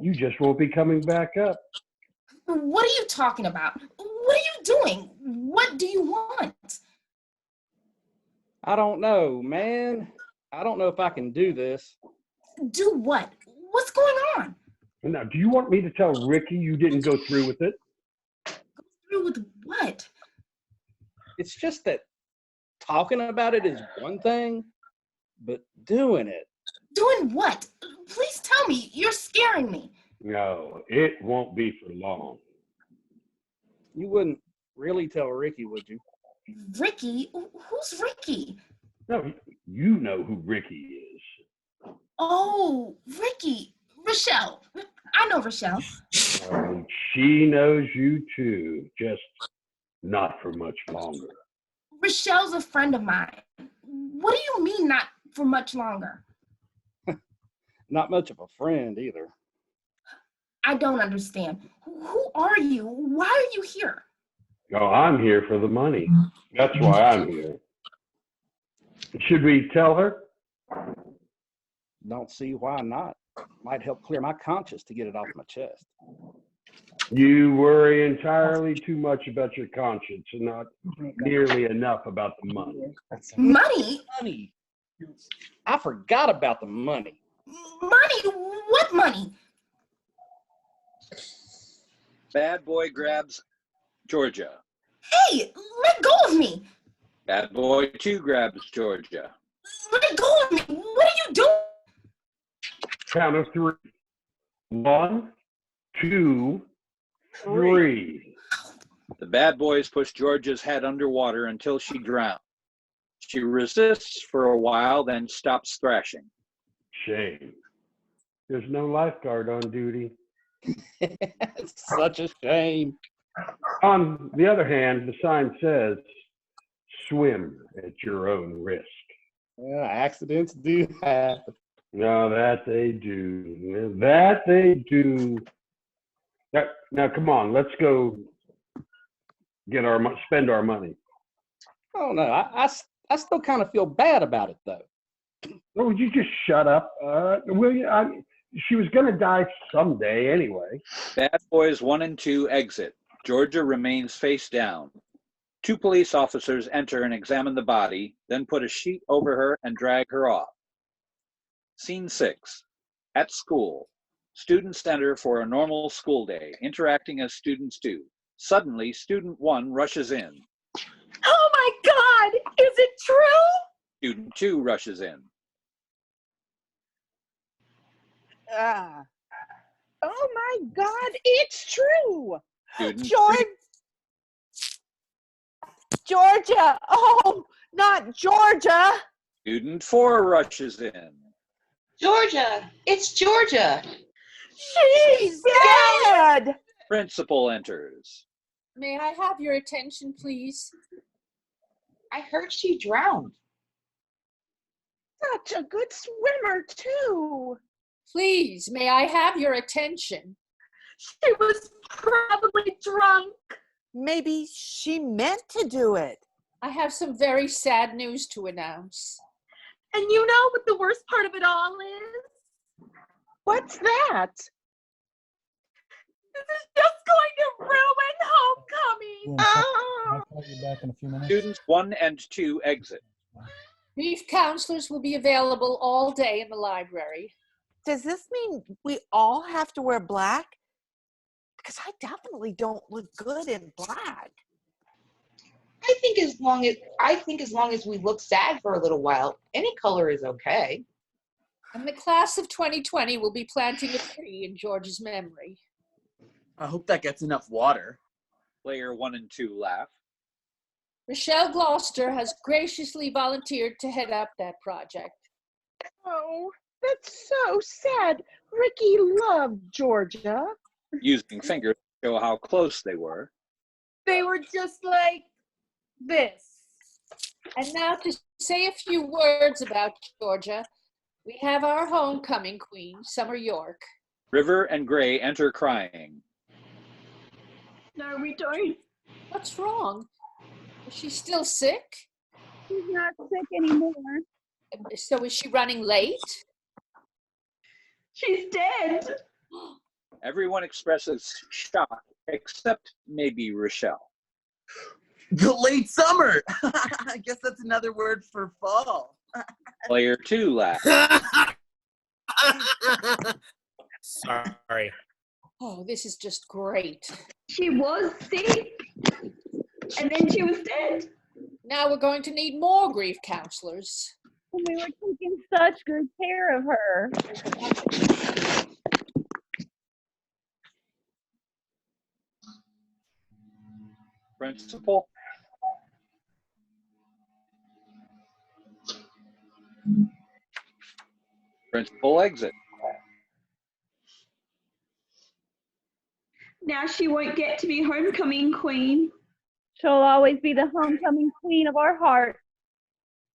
S4: You just won't be coming back up.
S21: What are you talking about? What are you doing? What do you want?
S6: I don't know, man. I don't know if I can do this.
S21: Do what? What's going on?
S4: Now, do you want me to tell Rikki you didn't go through with it?
S21: Go do with what?
S6: It's just that talking about it is one thing, but doing it.
S21: Doing what? Please tell me. You're scaring me.
S4: No, it won't be for long.
S6: You wouldn't really tell Rikki, would you?
S21: Rikki? Who's Rikki?
S4: No, you know who Rikki is.
S21: Oh, Rikki. Rochelle. I know Rochelle.
S4: She knows you too, just not for much longer.
S21: Rochelle's a friend of mine. What do you mean not for much longer?
S6: Not much of a friend either.
S21: I don't understand. Who are you? Why are you here?
S4: Oh, I'm here for the money. That's why I'm here. Should we tell her?
S6: Don't see why not. Might help clear my conscience to get it off my chest.
S4: You worry entirely too much about your conscience and not nearly enough about the money.
S21: Money?
S6: Money. I forgot about the money.
S21: Money? What money?
S1: Bad boy grabs Georgia.
S21: Hey, let go of me.
S1: Bad boy 2 grabs Georgia.
S21: Let go of me. What are you doing?
S4: Count of 3. 1, 2, 3.
S1: The bad boys push Georgia's head underwater until she drowns. She resists for a while, then stops thrashing.
S4: Shame. There's no lifeguard on duty.
S6: Such a shame.
S4: On the other hand, the sign says, swim at your own risk.
S6: Well, accidents do happen.
S4: No, that they do. That they do. Now, come on, let's go get spend our money.
S6: Oh no, I still kind of feel bad about it though.
S4: Well, would you just shut up? Will you? She was going to die someday anyway.
S1: Bad boys 1 and 2 exit. Georgia remains face down. 2 police officers enter and examine the body, then put a sheet over her and drag her off. Scene 6. At school. Students enter for a normal school day, interacting as students do. Suddenly, student 1 rushes in.
S13: Oh my God! Is it true?
S1: Student 2 rushes in.
S14: Oh my God, it's true.
S1: Student
S15: Georgia! Oh, not Georgia!
S1: Student 4 rushes in.
S12: Georgia, it's Georgia.
S15: She's dead!
S1: Principal enters.
S3: May I have your attention, please?
S12: I heard she drowned.
S14: Such a good swimmer, too.
S3: Please, may I have your attention?
S13: She was probably drunk.
S15: Maybe she meant to do it.
S3: I have some very sad news to announce.
S13: And you know what the worst part of it all is?
S14: What's that?
S13: This is just going to ruin homecoming.
S18: I'll call you back in a few minutes.
S1: Students 1 and 2 exit.
S3: Brief counselors will be available all day in the library.
S15: Does this mean we all have to wear black? Because I definitely don't look good in black.
S12: I think as long as we look sad for a little while, any color is okay.
S3: And the class of 2020 will be planting a tree in George's memory.
S8: I hope that gets enough water.
S1: Player 1 and 2 laugh.
S3: Rochelle Gloucester has graciously volunteered to head up that project.
S14: Oh, that's so sad. Rikki loved Georgia.
S1: Using fingers to show how close they were.
S13: They were just like this.
S3: And now to say a few words about Georgia, we have our homecoming queen, Summer York.
S1: River and Gray enter crying.
S11: No, we don't.
S3: What's wrong? Is she still sick?
S7: She's not sick anymore.
S3: So is she running late?
S11: She's dead.
S1: Everyone expresses shock, except maybe Rochelle.
S8: The late summer. I guess that's another word for fall.
S1: Player 2 laughs.
S5: Sorry.
S3: Oh, this is just great.
S11: She was sick. And then she was dead.
S3: Now we're going to need more grief counselors.
S7: We were taking such good care of her.
S1: Principal. Principal exit.
S11: Now she won't get to be homecoming queen.
S7: She'll always be the homecoming queen of our hearts.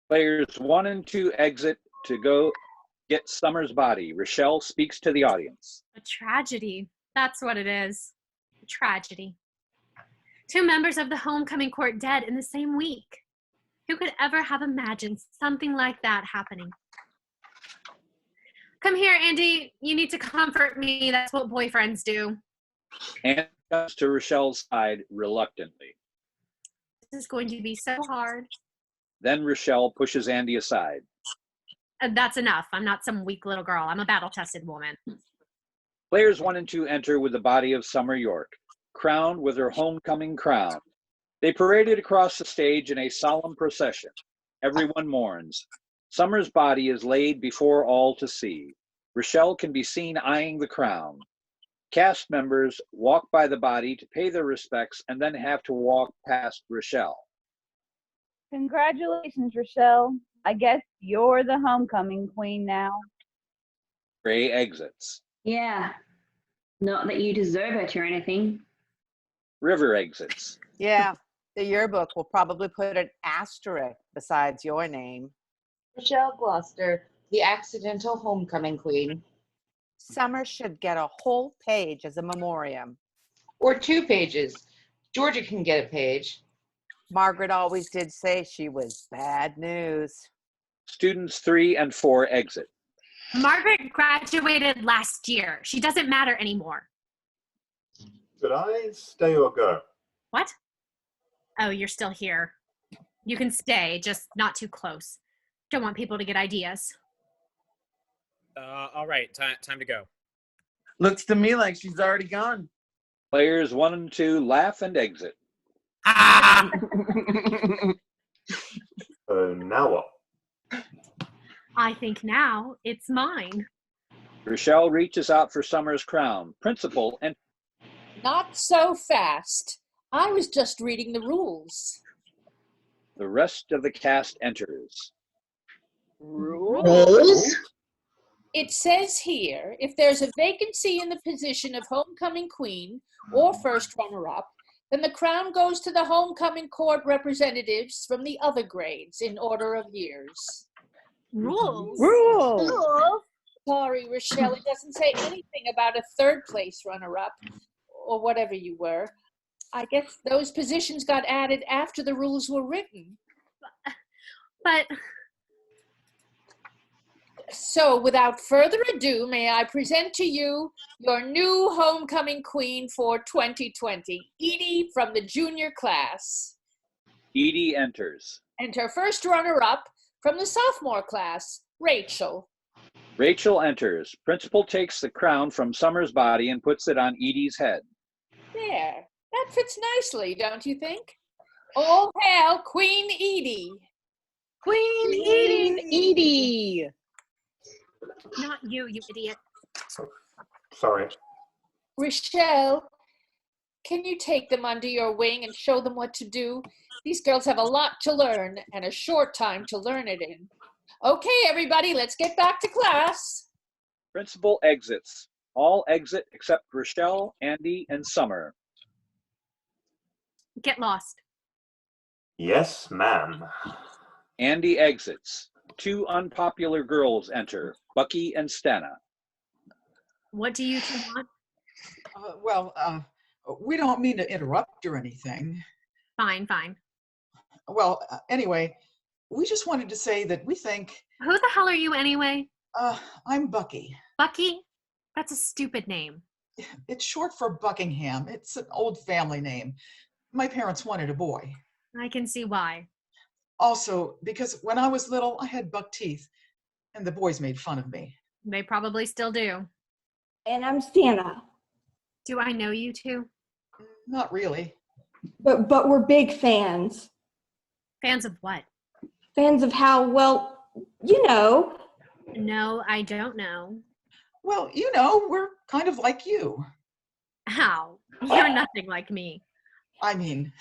S1: Players 1 and 2 exit to go get Summer's body. Rochelle speaks to the audience.
S2: A tragedy. That's what it is. A tragedy. 2 members of the homecoming court dead in the same week. Who could ever have imagined something like that happening? Come here, Andy. You need to comfort me. That's what boyfriends do.
S1: Andy comes to Rochelle's side reluctantly.
S2: This is going to be so hard.
S1: Then Rochelle pushes Andy aside.
S2: That's enough. I'm not some weak little girl. I'm a battle-tested woman.
S1: Players 1 and 2 enter with the body of Summer York, crowned with her homecoming crown. They paraded across the stage in a solemn procession. Everyone mourns. Summer's body is laid before all to see. Rochelle can be seen eyeing the crown. Cast members walk by the body to pay their respects and then have to walk past Rochelle.
S7: Congratulations, Rochelle. I guess you're the homecoming queen now.
S1: Gray exits.
S11: Yeah. Not that you deserve it or anything.
S1: River exits.
S15: Yeah, the yearbook will probably put an asterisk besides your name.
S12: Rochelle Gloucester, the accidental homecoming queen.
S15: Summer should get a whole page as a memoriam.
S12: Or 2 pages. Georgia can get a page.
S15: Margaret always did say she was bad news.
S1: Students 3 and 4 exit.
S2: Margaret graduated last year. She doesn't matter anymore.
S22: Should I stay or go?
S2: What? Oh, you're still here. You can stay, just not too close. Don't want people to get ideas.
S5: All right, time to go.
S8: Looks to me like she's already gone.
S1: Players 1 and 2 laugh and exit.
S22: Now what?
S2: I think now it's mine.
S1: Rochelle reaches out for Summer's crown. Principal and
S3: Not so fast. I was just reading the rules.
S1: the rest of the cast enters.
S3: Rules? It says here, if there's a vacancy in the position of homecoming queen or first runner-up, then the crown goes to the homecoming court representatives from the other grades in order of years.
S2: Rules.
S3: Sorry, Rochelle, it doesn't say anything about a 3rd place runner-up or whatever you were. I guess those positions got added after the rules were written.
S2: But...
S3: So, without further ado, may I present to you your new homecoming queen for 2020, Edie from the junior class.
S1: Edie enters.
S3: And her first runner-up from the sophomore class, Rachel.
S1: Rachel enters. Principal takes the crown from Summer's body and puts it on Edie's head.
S3: There, that fits nicely, don't you think? All hail Queen Edie.
S15: Queen Edie.
S2: Not you, you idiot.
S22: Sorry.
S3: Rochelle, can you take them under your wing and show them what to do? These girls have a lot to learn and a short time to learn it in. Okay, everybody, let's get back to class.
S1: Principal exits. All exit except Rochelle, Andy, and Summer.
S2: Get lost.
S22: Yes, ma'am.
S1: Andy exits. 2 unpopular girls enter, Bucky and Stana.
S2: What do you two want?
S17: We don't mean to interrupt or anything.
S2: Fine.
S17: Well, anyway, we just wanted to say that we think...
S2: Who the hell are you anyway?
S17: I'm Bucky.
S2: Bucky? That's a stupid name.
S17: It's short for Buckingham. It's an old family name. My parents wanted a boy.
S2: I can see why.
S17: Also, because when I was little, I had buck teeth, and the boys made fun of me.
S2: They probably still do.
S11: And I'm Stana.
S2: Do I know you two?
S17: Not really.
S10: But we're big fans.
S2: Fans of what?
S10: Fans of how, well, you know.
S2: No, I don't know.
S17: Well, we're kind of like you.
S2: How? You're nothing like me.
S17: I mean,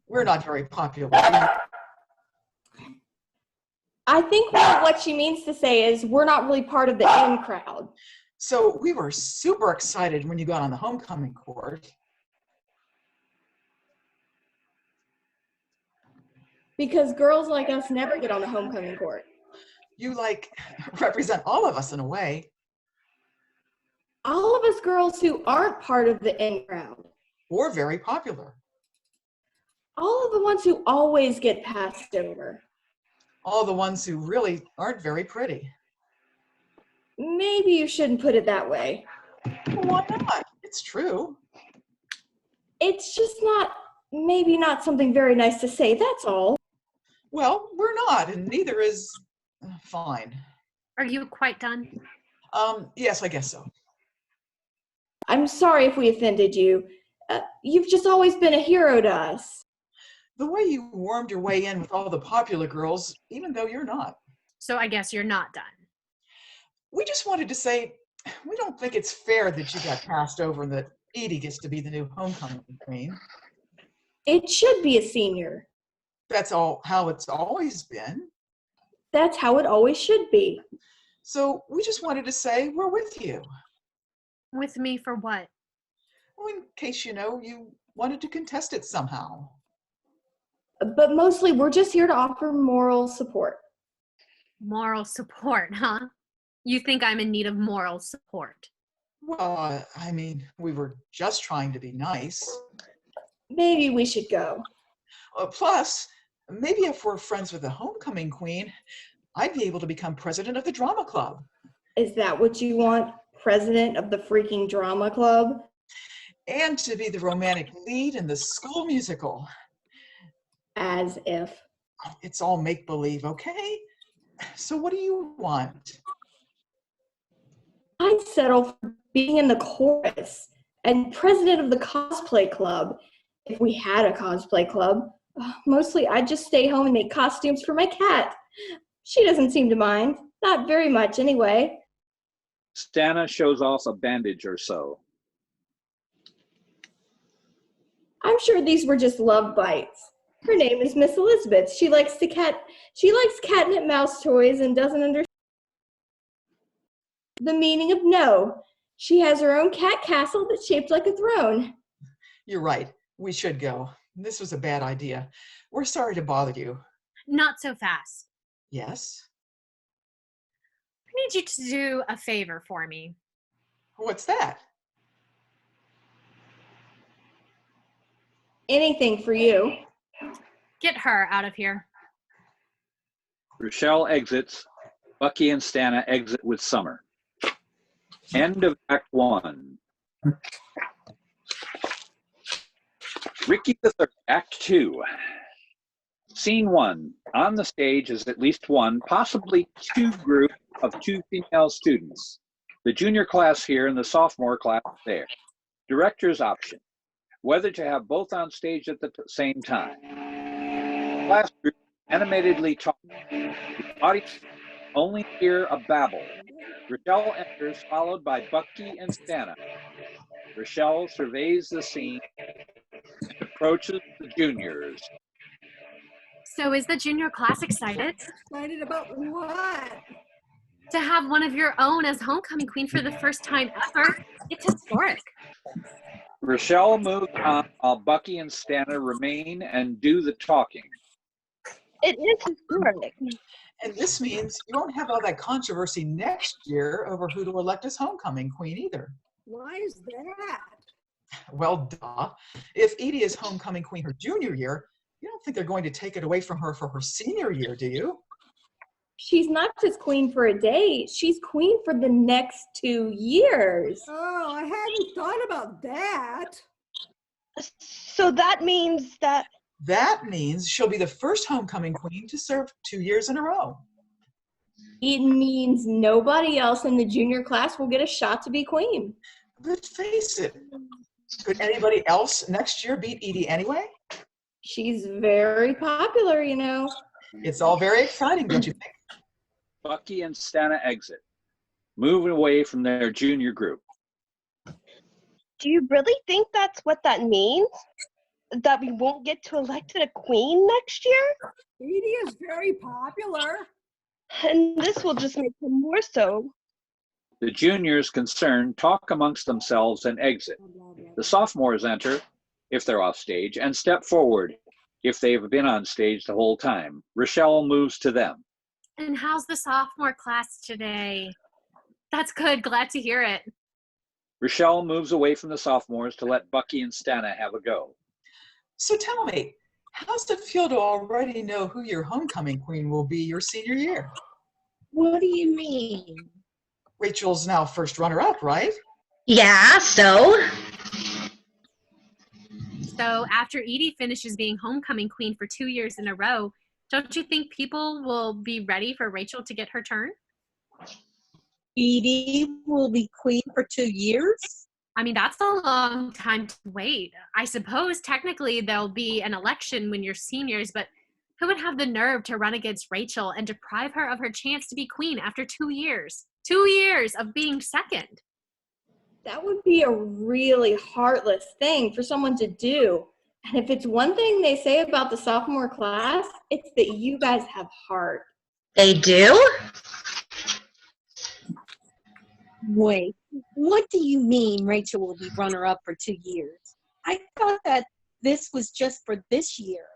S17: we're not very popular.
S10: I think what she means to say is we're not really part of the in crowd.
S17: So we were super excited when you got on the homecoming court.
S10: Because girls like us never get on the homecoming court.
S17: You represent all of us in a way.
S10: All of us girls who aren't part of the in crowd.
S17: Or very popular.
S10: All of the ones who always get passed over.
S17: All the ones who really aren't very pretty.
S10: Maybe you shouldn't put it that way.
S17: Why not? It's true.
S10: It's just maybe not something very nice to say, that's all.
S17: Well, we're not, and neither is fine.
S2: Are you quite done?
S17: Yes, I guess so.
S10: I'm sorry if we offended you. You've just always been a hero to us.
S17: The way you wormed your way in with all the popular girls, even though you're not.
S2: So I guess you're not done.
S17: We just wanted to say, we don't think it's fair that you got passed over and that Edie gets to be the new homecoming queen.
S10: It should be a senior.
S17: That's how it's always been.
S10: That's how it always should be.
S17: So we just wanted to say we're with you.
S2: With me for what?
S17: Well, in case you wanted to contest it somehow.
S10: But mostly we're just here to offer moral support.
S2: Moral support, huh? You think I'm in need of moral support?
S17: Well, I mean, we were just trying to be nice.
S10: Maybe we should go.
S17: Plus, maybe if we're friends with the homecoming queen, I'd be able to become president of the drama club.
S10: Is that what you want? President of the freaking drama club?
S17: And to be the romantic lead in the school musical.
S10: As if.
S17: It's all make-believe, okay? So what do you want?
S10: I'd settle for being in the chorus and president of the cosplay club. If we had a cosplay club, mostly I'd just stay home and make costumes for my cat. She doesn't seem to mind. Not very much, anyway.
S1: Stana shows off a bandage or so.
S10: I'm sure these were just love bites. Her name is Miss Elizabeth. She likes catnip mouse toys and doesn't understand the meaning of no. She has her own cat castle that's shaped like a throne.
S17: You're right. We should go. This was a bad idea. We're sorry to bother you.
S2: Not so fast.
S17: Yes?
S2: I need you to do a favor for me.
S17: What's that?
S10: Anything for you.
S2: Get her out of here.
S1: Rochelle exits. Bucky and Stana exit with Summer. End of Act 1. Rikki the Third, Act 2. Scene 1. On the stage is at least one, possibly two groups of two female students. The junior class here and the sophomore class there. Director's option. Whether to have both on stage at the same time. Class group animatedly talking. The audience only hear a babble. Rochelle enters, followed by Bucky and Stana. Rochelle surveys the scene and approaches the juniors.
S2: So is the junior class excited?
S19: Excited about what?
S2: To have one of your own as homecoming queen for the first time ever. It's historic.
S1: Rochelle moves on while Bucky and Stana remain and do the talking.
S10: It is historic.
S17: And this means you won't have all that controversy next year over who to elect as homecoming queen either.
S19: Why is that?
S17: Well, duh. If Edie is homecoming queen her junior year, you don't think they're going to take it away from her for her senior year, do you?
S10: She's not just queen for a day. She's queen for the next 2 years.
S19: Oh, I hadn't thought about that.
S10: So that means that...
S17: That means she'll be the first homecoming queen to serve 2 years in a row.
S10: It means nobody else in the junior class will get a shot to be queen.
S17: But face it, could anybody else next year beat Edie anyway?
S10: She's very popular, you know.
S17: It's all very exciting, don't you think?
S1: Bucky and Stana exit, moving away from their junior group.
S9: Do you really think that's what that means? That we won't get to elect a queen next year?
S19: Edie is very popular.
S9: And this will just make him more so.
S1: The juniors concerned talk amongst themselves and exit. The sophomores enter, if they're off stage, and step forward, if they've been on stage the whole time. Rochelle moves to them.
S2: And how's the sophomore class today? That's good. Glad to hear it.
S1: Rochelle moves away from the sophomores to let Bucky and Stana have a go.
S17: So tell me, how's it feel to already know who your homecoming queen will be your senior year?
S12: What do you mean?
S17: Rachel's now first runner-up, right?
S12: Yeah, so?
S2: So after Edie finishes being homecoming queen for 2 years in a row, don't you think people will be ready for Rachel to get her turn?
S12: Edie will be queen for 2 years?
S2: I mean, that's a long time to wait. I suppose technically there'll be an election when you're seniors, but who would have the nerve to run against Rachel and deprive her of her chance to be queen after 2 years? 2 years of being second.
S10: That would be a really heartless thing for someone to do. And if it's one thing they say about the sophomore class, it's that you guys have heart.
S12: They do? Wait, what do you mean Rachel will be runner-up for 2 years? I thought that this was just for this year.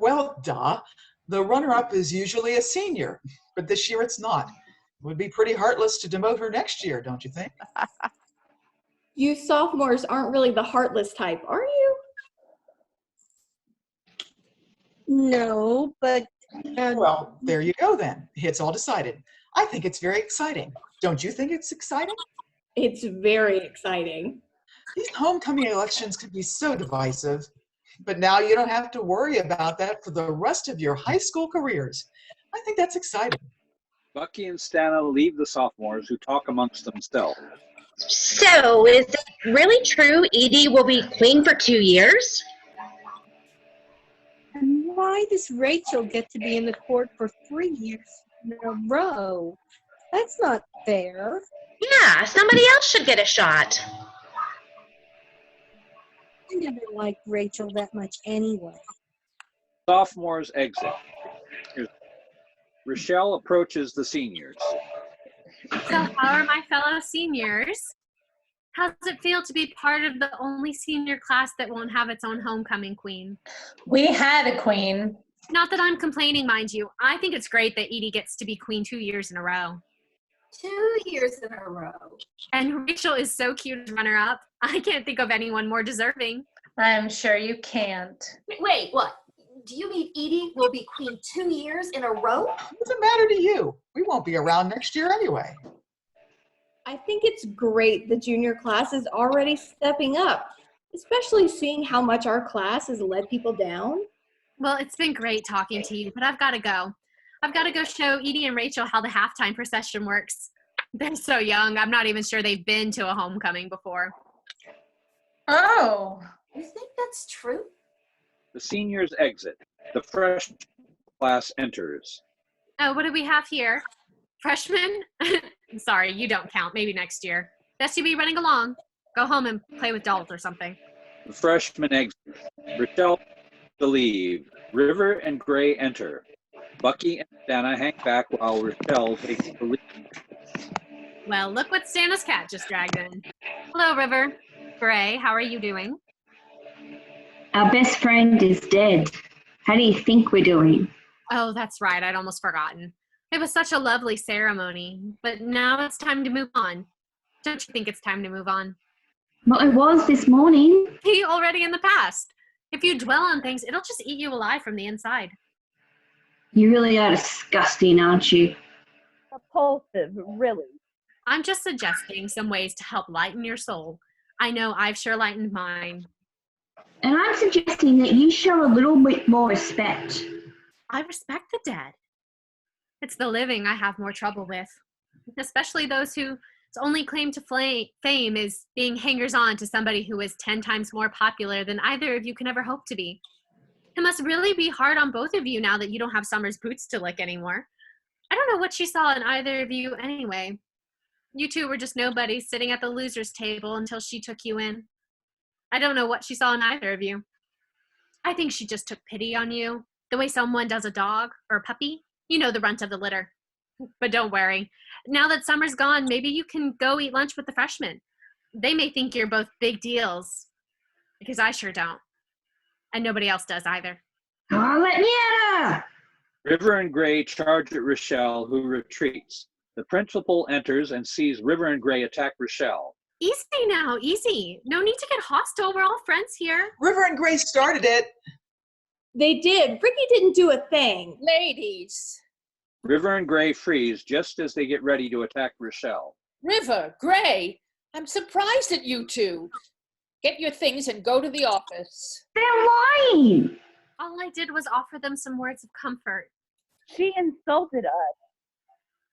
S17: Well, duh. The runner-up is usually a senior, but this year it's not. It would be pretty heartless to demote her next year, don't you think?
S10: You sophomores aren't really the heartless type, are you?
S12: No, but...
S17: Well, there you go then. It's all decided. I think it's very exciting. Don't you think it's exciting?
S10: It's very exciting.
S17: These homecoming elections can be so divisive, but now you don't have to worry about that for the rest of your high school careers. I think that's exciting.
S1: Bucky and Stana leave the sophomores, who talk amongst themselves.
S12: So, is it really true Edie will be queen for 2 years? And why does Rachel get to be in the court for 3 years in a row? That's not fair. Yeah, somebody else should get a shot. I never liked Rachel that much anyway.
S1: Sophomores exit. Rochelle approaches the seniors.
S2: So how are my fellow seniors? How does it feel to be part of the only senior class that won't have its own homecoming queen?
S3: We had a queen.
S2: Not that I'm complaining, mind you. I think it's great that Edie gets to be queen 2 years in a row.
S20: 2 years in a row.
S2: And Rachel is so cute as runner-up. I can't think of anyone more deserving.
S3: I'm sure you can't.
S20: Wait, what? Do you mean Edie will be queen 2 years in a row?
S17: What does it matter to you? We won't be around next year anyway.
S10: I think it's great the junior class is already stepping up, especially seeing how much our class has let people down.
S2: Well, it's been great talking to you, but I've got to go. I've got to go show Edie and Rachel how the halftime procession works. They're so young, I'm not even sure they've been to a homecoming before.
S3: Oh.
S20: You think that's true?
S1: The seniors exit. The freshman class enters.
S2: Oh, what do we have here? Freshmen? I'm sorry, you don't count. Maybe next year. Best you be running along. Go home and play with dolls or something.
S1: The freshmen exit. Rochelle to leave. River and Gray enter. Bucky and Stana hang back while Rochelle takes the lead.
S2: Well, look what Stana's cat just dragged in. Hello, River. Gray, how are you doing?
S11: Our best friend is dead. How do you think we're doing?
S2: Oh, that's right. I'd almost forgotten. It was such a lovely ceremony, but now it's time to move on. Don't you think it's time to move on?
S11: Well, it was this morning.
S2: He already in the past. If you dwell on things, it'll just eat you alive from the inside.
S11: You really are disgusting, aren't you?
S10: Repulsive, really.
S2: I'm just suggesting some ways to help lighten your soul. I know I've sure lightened mine.
S11: And I'm suggesting that you show a little bit more respect.
S2: I respect the dead. It's the living I have more trouble with, especially those who Its only claim to fame is being hangers-on to somebody who is 10 times more popular than either of you can ever hope to be. It must really be hard on both of you now that you don't have Summer's boots to lick anymore. I don't know what she saw in either of you anyway. You two were just nobodies sitting at the loser's table until she took you in. I don't know what she saw in either of you. I think she just took pity on you, the way someone does a dog or a puppy. You know, the runt of the litter. But don't worry. Now that Summer's gone, maybe you can go eat lunch with the freshmen. They may think you're both big deals, because I sure don't. And nobody else does either.
S11: Oh, let me out!
S1: River and Gray charge at Rochelle, who retreats. The principal enters and sees River and Gray attack Rochelle.
S2: Easy now, easy. No need to get hostile. We're all friends here.
S17: River and Gray started it.
S10: They did. Rikki didn't do a thing.
S3: Ladies.
S1: River and Gray freeze just as they get ready to attack Rochelle.
S3: River, Gray, I'm surprised at you two. Get your things and go to the office.
S11: They're lying.
S2: All I did was offer them some words of comfort.
S7: She insulted us.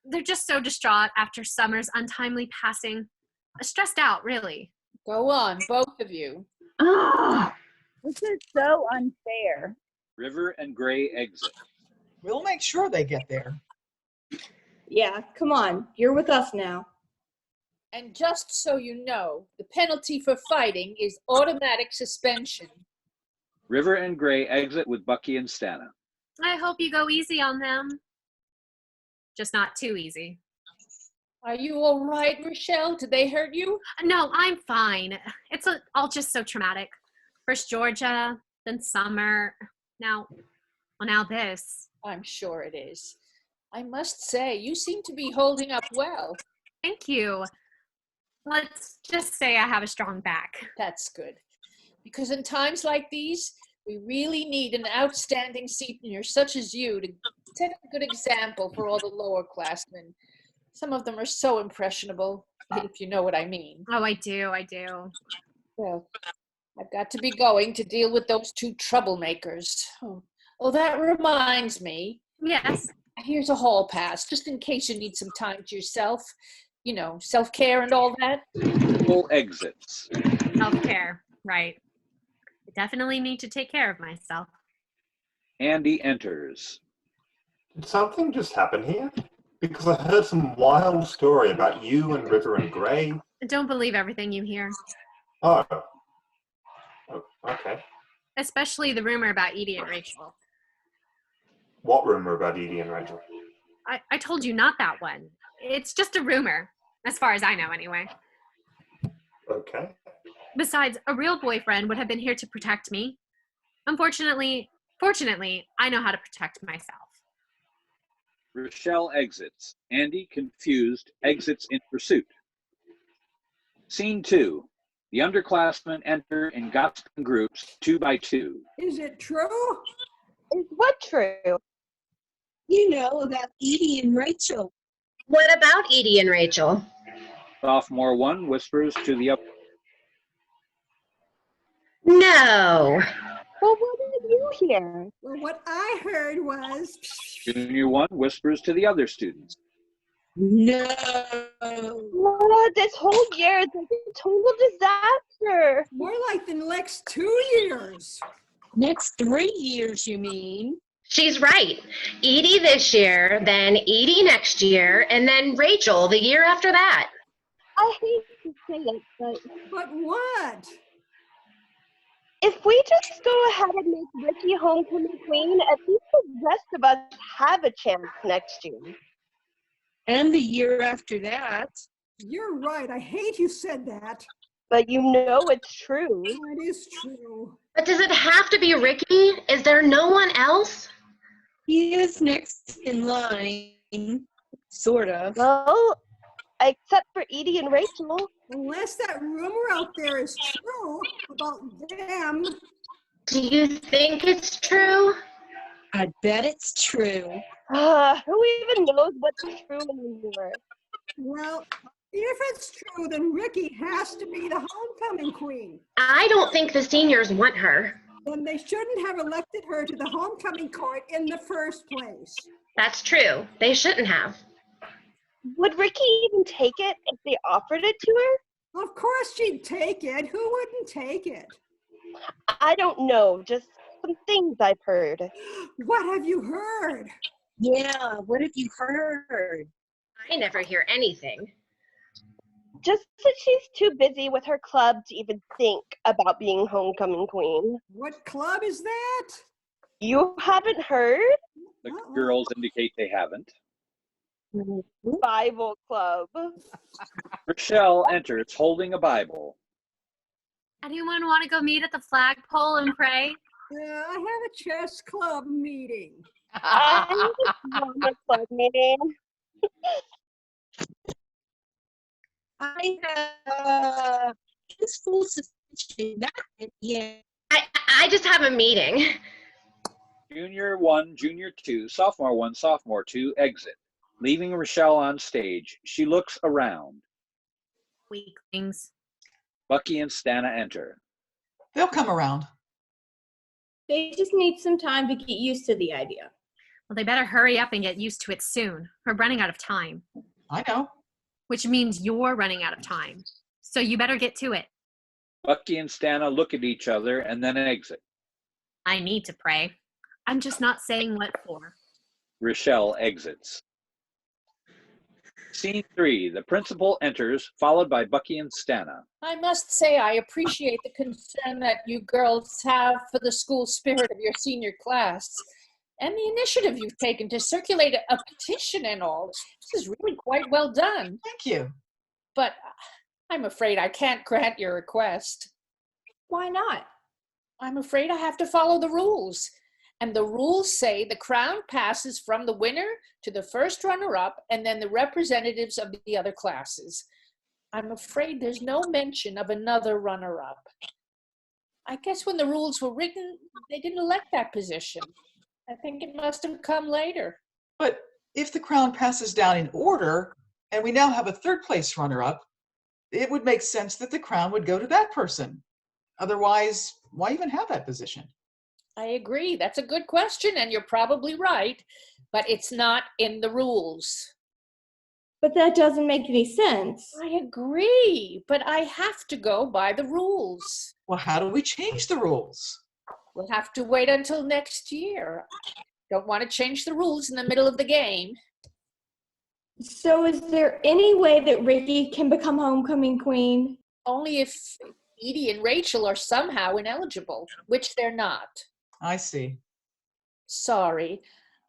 S2: They're just so distraught after Summer's untimely passing. Stressed out, really.
S3: Go on, both of you.
S11: Oh.
S7: This is so unfair.
S1: River and Gray exit.
S17: We'll make sure they get there.
S10: Yeah, come on. You're with us now.
S3: And just so you know, the penalty for fighting is automatic suspension.
S1: River and Gray exit with Bucky and Stana.
S2: I hope you go easy on them. Just not too easy.
S3: Are you all right, Rochelle? Did they hurt you?
S2: No, I'm fine. It's all just so traumatic. First Georgia, then Summer. Now this.
S3: I'm sure it is. I must say, you seem to be holding up well.
S2: Thank you. Let's just say I have a strong back.
S3: That's good. Because in times like these, we really need an outstanding senior such as you to set a good example for all the lower classmen. Some of them are so impressionable, if you know what I mean.
S2: Oh, I do.
S3: Well, I've got to be going to deal with those two troublemakers. Oh, that reminds me.
S2: Yes.
S3: Here's a hall pass, just in case you need some time to yourself. You know, self-care and all that.
S1: Full exits.
S2: Self-care, right. I definitely need to take care of myself.
S1: Andy enters.
S22: Did something just happen here? Because I heard some wild story about you and River and Gray.
S2: Don't believe everything you hear.
S22: Oh, okay.
S2: Especially the rumor about Edie and Rachel.
S22: What rumor about Edie and Rachel?
S2: I told you not that one. It's just a rumor, as far as I know anyway.
S22: Okay.
S2: Besides, a real boyfriend would have been here to protect me. Fortunately, I know how to protect myself.
S1: Rochelle exits. Andy, confused, exits in pursuit. Scene 2. The underclassmen enter in gossiping groups, 2 by 2.
S19: Is it true?
S9: Is what true?
S12: You know about Edie and Rachel.
S16: What about Edie and Rachel?
S1: Sophomore 1 whispers to the other.
S16: No.
S9: Well, what did you hear?
S19: Well, what I heard was...
S1: Junior 1 whispers to the other students.
S12: No.
S9: What? This whole year is like a total disaster.
S19: More like the next 2 years.
S12: Next 3 years, you mean?
S16: She's right. Edie this year, then Edie next year, and then Rachel the year after that.
S9: I hate to say it, but...
S19: But what?
S9: If we just go ahead and make Rikki homecoming queen, at least the rest of us have a chance next year.
S12: And the year after that.
S19: You're right. I hate you said that.
S9: But you know it's true.
S19: It is true.
S16: But does it have to be Rikki? Is there no one else?
S12: He is next in line, sort of.
S9: Well, except for Edie and Rachel.
S19: Unless that rumor out there is true about them.
S16: Do you think it's true?
S12: I bet it's true.
S9: Who even knows what's true anymore?
S19: Well, if it's true, then Rikki has to be the homecoming queen.
S16: I don't think the seniors want her.
S19: Then they shouldn't have elected her to the homecoming court in the first place.
S16: That's true. They shouldn't have.
S9: Would Rikki even take it if they offered it to her?
S19: Of course she'd take it. Who wouldn't take it?
S9: I don't know, just some things I've heard.
S19: What have you heard?
S12: Yeah, what have you heard?
S16: I never hear anything.
S9: Just that she's too busy with her club to even think about being homecoming queen.
S19: What club is that?
S9: You haven't heard?
S1: The girls indicate they haven't.
S9: Bible club.
S1: Rochelle enters holding a Bible.
S2: Anyone want to go meet at the flagpole and pray?
S19: I have a chess club meeting.
S9: I have a club meeting.
S12: I have peaceful suspension. Not yet.
S16: I just have a meeting.
S1: Junior 1, Junior 2, Sophomore 1, Sophomore 2 exit. Leaving Rochelle on stage, she looks around.
S2: Weaklings.
S1: Bucky and Stana enter.
S17: They'll come around.
S10: They just need some time to get used to the idea.
S2: Well, they better hurry up and get used to it soon. We're running out of time.
S17: I know.
S2: Which means you're running out of time. So you better get to it.
S1: Bucky and Stana look at each other and then exit.
S2: I need to pray. I'm just not saying what for.
S1: Rochelle exits. Scene 3. The principal enters, followed by Bucky and Stana.
S3: I must say I appreciate the concern that you girls have for the school spirit of your senior class and the initiative you've taken to circulate a petition and all. This is really quite well done.
S17: Thank you.
S3: But I'm afraid I can't grant your request.
S10: Why not?
S3: I'm afraid I have to follow the rules. And the rules say the crown passes from the winner to the first runner-up and then the representatives of the other classes. I'm afraid there's no mention of another runner-up. I guess when the rules were written, they didn't elect that position. I think it must have come later.
S17: But if the crown passes down in order, and we now have a third place runner-up, it would make sense that the crown would go to that person. Otherwise, why even have that position?
S3: I agree. That's a good question, and you're probably right, but it's not in the rules.
S10: But that doesn't make any sense.
S3: I agree, but I have to go by the rules.
S17: Well, how do we change the rules?
S3: We'll have to wait until next year. Don't want to change the rules in the middle of the game.
S10: So is there any way that Rikki can become homecoming queen?
S3: Only if Edie and Rachel are somehow ineligible, which they're not.
S17: I see.
S3: Sorry.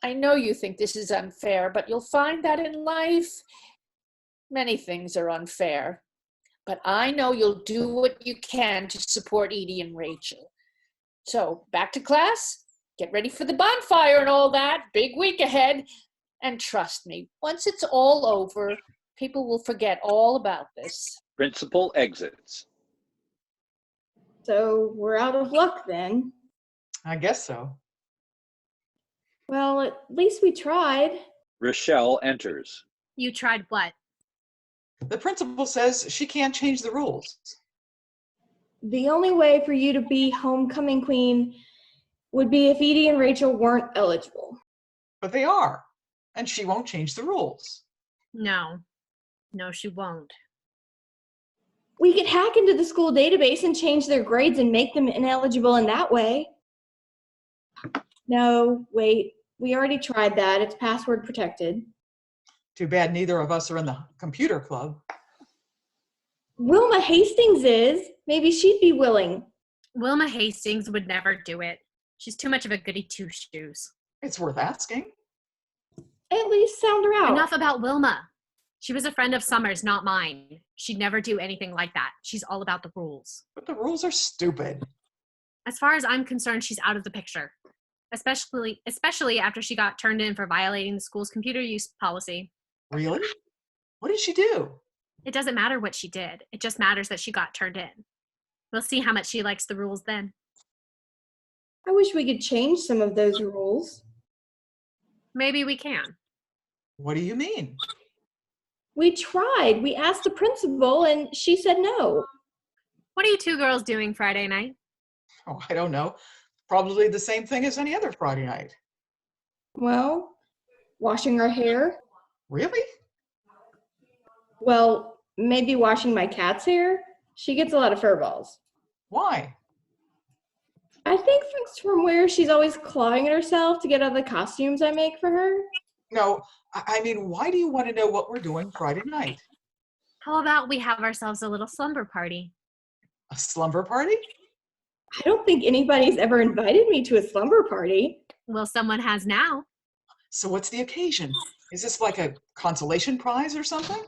S3: I know you think this is unfair, but you'll find that in life, many things are unfair. But I know you'll do what you can to support Edie and Rachel. So, back to class, get ready for the bonfire and all that, big week ahead. And trust me, once it's all over, people will forget all about this.
S1: Principal exits.
S10: So we're out of luck then.
S17: I guess so.
S10: Well, at least we tried.
S1: Rochelle enters.
S2: You tried what?
S17: The principal says she can't change the rules.
S10: The only way for you to be homecoming queen would be if Edie and Rachel weren't eligible.
S17: But they are, and she won't change the rules.
S2: No. No, she won't.
S10: We could hack into the school database and change their grades and make them ineligible in that way. No, wait. We already tried that. It's password protected.
S17: Too bad neither of us are in the computer club.
S10: Wilma Hastings is. Maybe she'd be willing.
S2: Wilma Hastings would never do it. She's too much of a goody two-shoes.
S17: It's worth asking.
S10: At least sound her out.
S2: Enough about Wilma. She was a friend of Summer's, not mine. She'd never do anything like that. She's all about the rules.
S17: But the rules are stupid.
S2: As far as I'm concerned, she's out of the picture. Especially after she got turned in for violating the school's computer use policy.
S17: Really? What did she do?
S2: It doesn't matter what she did. It just matters that she got turned in. We'll see how much she likes the rules then.
S10: I wish we could change some of those rules.
S2: Maybe we can.
S17: What do you mean?
S10: We tried. We asked the principal and she said no.
S2: What are you two girls doing Friday night?
S17: Oh, I don't know. Probably the same thing as any other Friday night.
S10: Well, washing our hair.
S17: Really?
S10: Well, maybe washing my cat's hair. She gets a lot of fur balls.
S17: Why?
S10: I think it's from where she's always clawing at herself to get out of the costumes I make for her.
S17: No, I mean, why do you want to know what we're doing Friday night?
S2: How about we have ourselves a little slumber party?
S17: A slumber party?
S10: I don't think anybody's ever invited me to a slumber party.
S2: Well, someone has now.
S17: So what's the occasion? Is this like a consolation prize or something?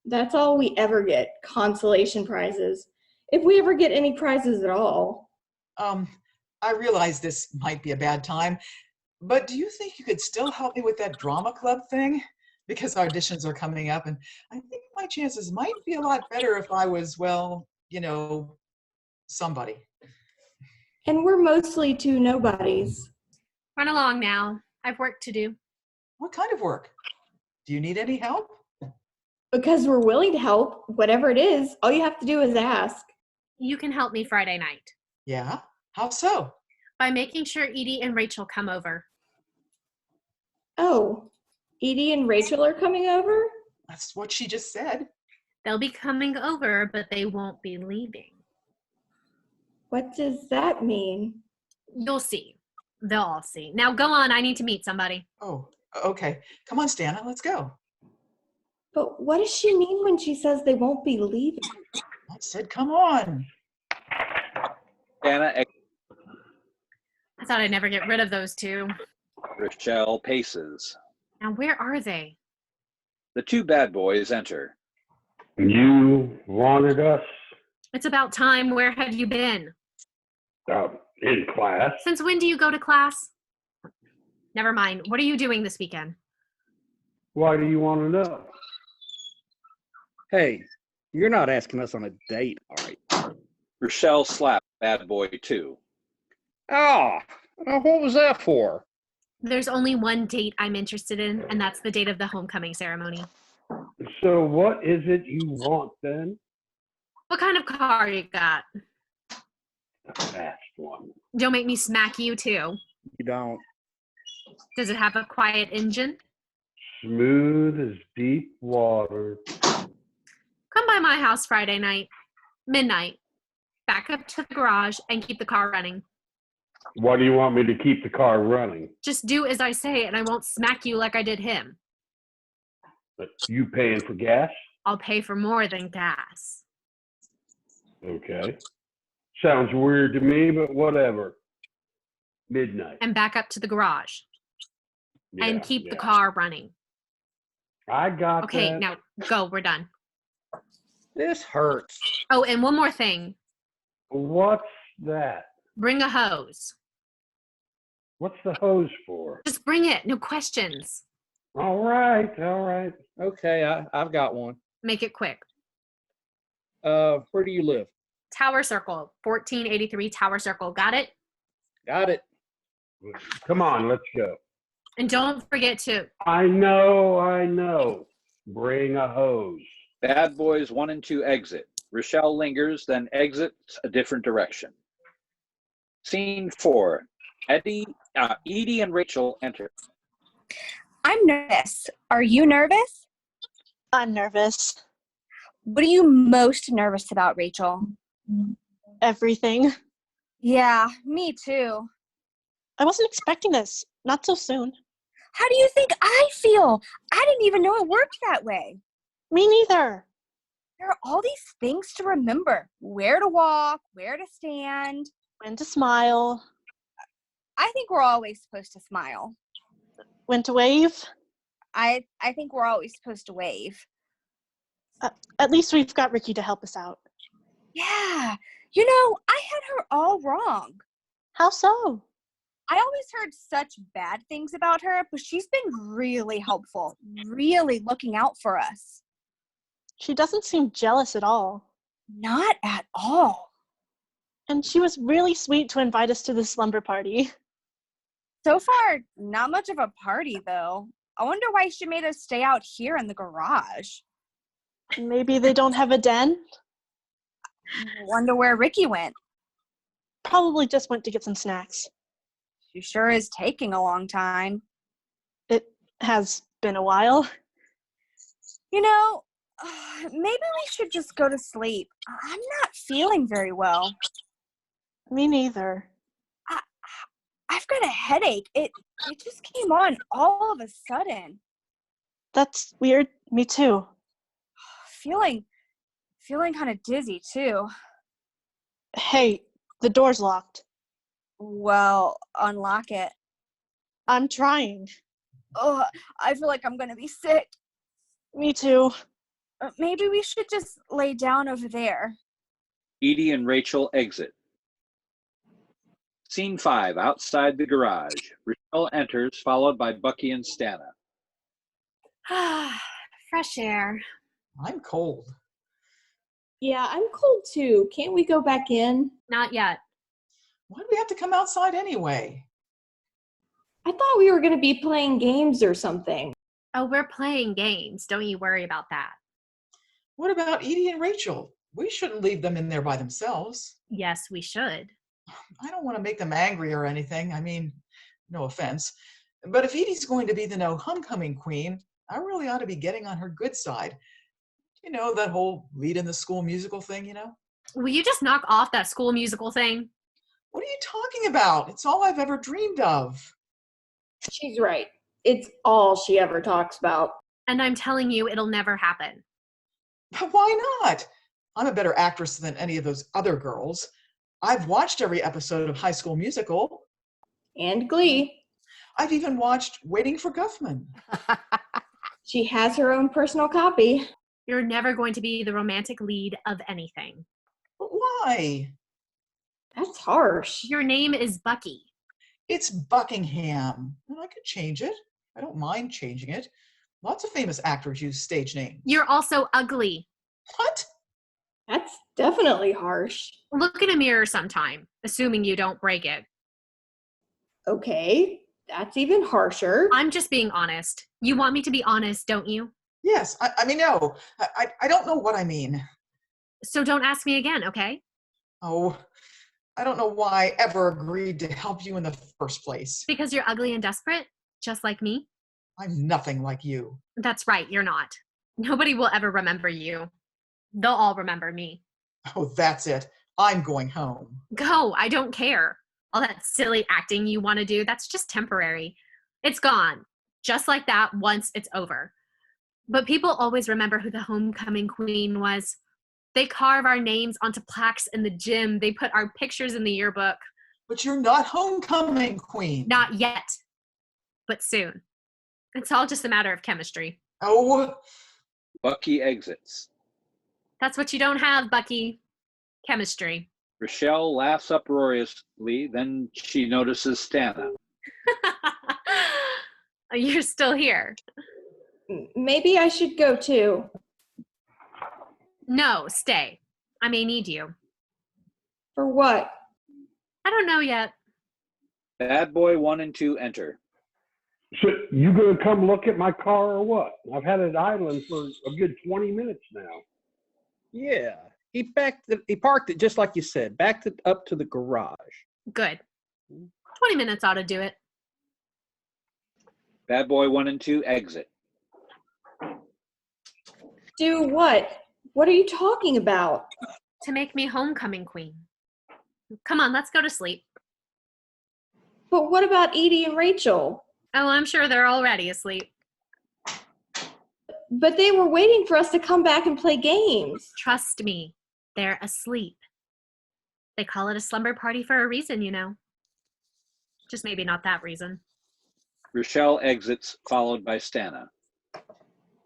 S10: That's all we ever get, consolation prizes. If we ever get any prizes at all.
S17: I realize this might be a bad time, but do you think you could still help me with that drama club thing? Because auditions are coming up, and I think my chances might be a lot better if I was, well, you know, somebody.
S10: And we're mostly two nobodies.
S2: Run along now. I've work to do.
S17: What kind of work? Do you need any help?
S10: Because we're willing to help, whatever it is, all you have to do is ask.
S2: You can help me Friday night.
S17: Yeah? How so?
S2: By making sure Edie and Rachel come over.
S10: Oh, Edie and Rachel are coming over?
S17: That's what she just said.
S2: They'll be coming over, but they won't be leaving.
S10: What does that mean?
S2: You'll see. They'll all see. Now go on, I need to meet somebody.
S17: Oh, okay. Come on, Stana, let's go.
S10: But what does she mean when she says they won't be leaving?
S17: I said, come on.
S1: Anna,
S2: I thought I'd never get rid of those two.
S1: Rochelle paces.
S2: Now where are they?
S1: The two bad boys enter.
S4: You wanted us
S2: It's about time. Where have you been?
S4: in class.
S2: Since when do you go to class? Never mind. What are you doing this weekend?
S4: Why do you want to know?
S6: Hey, you're not asking us on a date, all right?
S1: Rochelle slapped bad boy 2.
S6: Ah, what was that for?
S2: There's only one date I'm interested in, and that's the date of the homecoming ceremony.
S4: So what is it you want then?
S2: What kind of car you got?
S4: The fast one.
S2: Don't make me smack you too.
S6: You don't.
S2: Does it have a quiet engine?
S4: Smooth as deep water.
S2: Come by my house Friday night, midnight. Back up to the garage and keep the car running.
S4: Why do you want me to keep the car running?
S2: Just do as I say and I won't smack you like I did him.
S4: But you paying for gas?
S2: I'll pay for more than gas.
S4: Okay. Sounds weird to me, but whatever. Midnight.
S2: And back up to the garage.
S4: Yeah,
S2: and keep the
S4: yeah.
S2: car running.
S4: I got
S2: Okay,
S4: that.
S2: now go. We're done.
S6: This hurts.
S2: Oh, and one more thing.
S4: What's that?
S2: Bring a hose.
S4: What's the hose for?
S2: Just bring it. No questions.
S4: All right, all right.
S6: Okay, I've got one.
S2: Make it quick.
S6: Where do you live?
S2: Tower Circle. 1483 Tower Circle. Got it?
S6: Got it.
S4: Come on, let's go.
S2: And don't forget to...
S4: I know. Bring a hose.
S1: Bad boys 1 and 2 exit. Rochelle lingers, then exits a different direction. Scene 4. Edie and Rachel enter.
S21: I'm nervous. Are you nervous?
S23: I'm nervous.
S21: What are you most nervous about, Rachel?
S23: Everything.
S21: Yeah, me too.
S23: I wasn't expecting this. Not so soon.
S21: How do you think I feel? I didn't even know it worked that way.
S23: Me neither.
S21: There are all these things to remember. Where to walk, where to stand.
S23: When to smile.
S21: I think we're always supposed to smile.
S23: When to wave.
S21: I think we're always supposed to wave.
S23: At least we've got Rikki to help us out.
S21: Yeah. You know, I had her all wrong.
S23: How so?
S21: I always heard such bad things about her, but she's been really helpful, really looking out for us.
S23: She doesn't seem jealous at all.
S21: Not at all.
S23: And she was really sweet to invite us to the slumber party.
S21: So far, not much of a party, though. I wonder why she made us stay out here in the garage.
S23: Maybe they don't have a den?
S21: Wonder where Rikki went.
S23: Probably just went to get some snacks.
S21: She sure is taking a long time.
S23: It has been a while.
S21: You know, Maybe we should just go to sleep. I'm not feeling very well.
S23: Me neither.
S21: I've got a headache. It just came on all of a sudden.
S23: That's weird. Me too.
S21: Feeling kind of dizzy too.
S23: Hey, the door's locked.
S21: Well, unlock it.
S23: I'm trying.
S21: Oh, I feel like I'm gonna be sick.
S23: Me too.
S21: Maybe we should just lay down over there.
S1: Edie and Rachel exit. Scene 5, outside the garage. Rochelle enters, followed by Bucky and Stana.
S2: Fresh air.
S17: I'm cold.
S10: Yeah, I'm cold too. Can't we go back in?
S2: Not yet.
S17: Why do we have to come outside anyway?
S10: I thought we were going to be playing games or something.
S2: Oh, we're playing games. Don't you worry about that.
S17: What about Edie and Rachel? We shouldn't leave them in there by themselves.
S2: Yes, we should.
S17: I don't want to make them angry or anything. I mean, no offense. But if Edie's going to be the no homecoming queen, I really ought to be getting on her good side. You know, that whole lead in the school musical thing, you know?
S2: Will you just knock off that school musical thing?
S17: What are you talking about? It's all I've ever dreamed of.
S10: She's right. It's all she ever talks about.
S2: And I'm telling you, it'll never happen.
S17: But why not? I'm a better actress than any of those other girls. I've watched every episode of High School Musical.
S10: And Glee.
S17: I've even watched Waiting for Guffman.
S10: She has her own personal copy.
S2: You're never going to be the romantic lead of anything.
S17: But why?
S10: That's harsh.
S2: Your name is Bucky.
S17: It's Buckingham. And I could change it. I don't mind changing it. Lots of famous actors use stage names.
S2: You're also ugly.
S17: What?
S10: That's definitely harsh.
S2: Look in a mirror sometime, assuming you don't break it.
S10: Okay, that's even harsher.
S2: I'm just being honest. You want me to be honest, don't you?
S17: Yes, I mean, no. I don't know what I mean.
S2: So don't ask me again, okay?
S17: Oh, I don't know why I ever agreed to help you in the first place.
S2: Because you're ugly and desperate, just like me?
S17: I'm nothing like you.
S2: That's right, you're not. Nobody will ever remember you. They'll all remember me.
S17: Oh, that's it. I'm going home.
S2: Go, I don't care. All that silly acting you want to do, that's just temporary. It's gone. Just like that, once it's over. But people always remember who the homecoming queen was. They carve our names onto plaques in the gym. They put our pictures in the yearbook.
S17: But you're not homecoming queen.
S2: Not yet, but soon. It's all just a matter of chemistry.
S17: Oh.
S1: Bucky exits.
S2: That's what you don't have, Bucky. Chemistry.
S1: Rochelle laughs uproariously, then she notices Stana.
S2: You're still here.
S10: Maybe I should go too.
S2: No, stay. I may need you.
S10: For what?
S2: I don't know yet.
S1: Bad Boy 1 and 2 enter.
S4: So you gonna come look at my car or what? I've had it idling for a good 20 minutes now.
S6: Yeah, he parked it just like you said, backed it up to the garage.
S2: Good. 20 minutes ought to do it.
S1: Bad Boy 1 and 2 exit.
S10: Do what? What are you talking about?
S2: To make me homecoming queen. Come on, let's go to sleep.
S10: But what about Edie and Rachel?
S2: Oh, I'm sure they're already asleep.
S10: But they were waiting for us to come back and play games.
S2: Trust me, they're asleep. They call it a slumber party for a reason, you know. Just maybe not that reason.
S1: Rochelle exits, followed by Stana.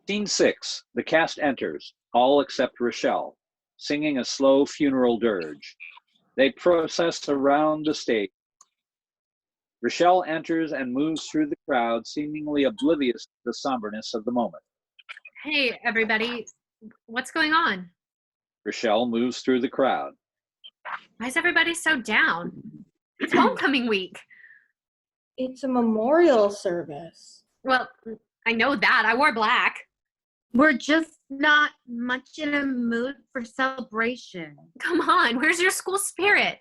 S1: Scene 6. The cast enters, all except Rochelle, singing a slow funeral dirge. They process around the stage. Rochelle enters and moves through the crowd, seemingly oblivious to the somberness of the moment.
S2: Hey, everybody. What's going on?
S1: Rochelle moves through the crowd.
S2: Why is everybody so down? It's homecoming week.
S10: It's a memorial service.
S2: Well, I know that. I wore black.
S13: We're just not much in a mood for celebration.
S2: Come on, where's your school spirit?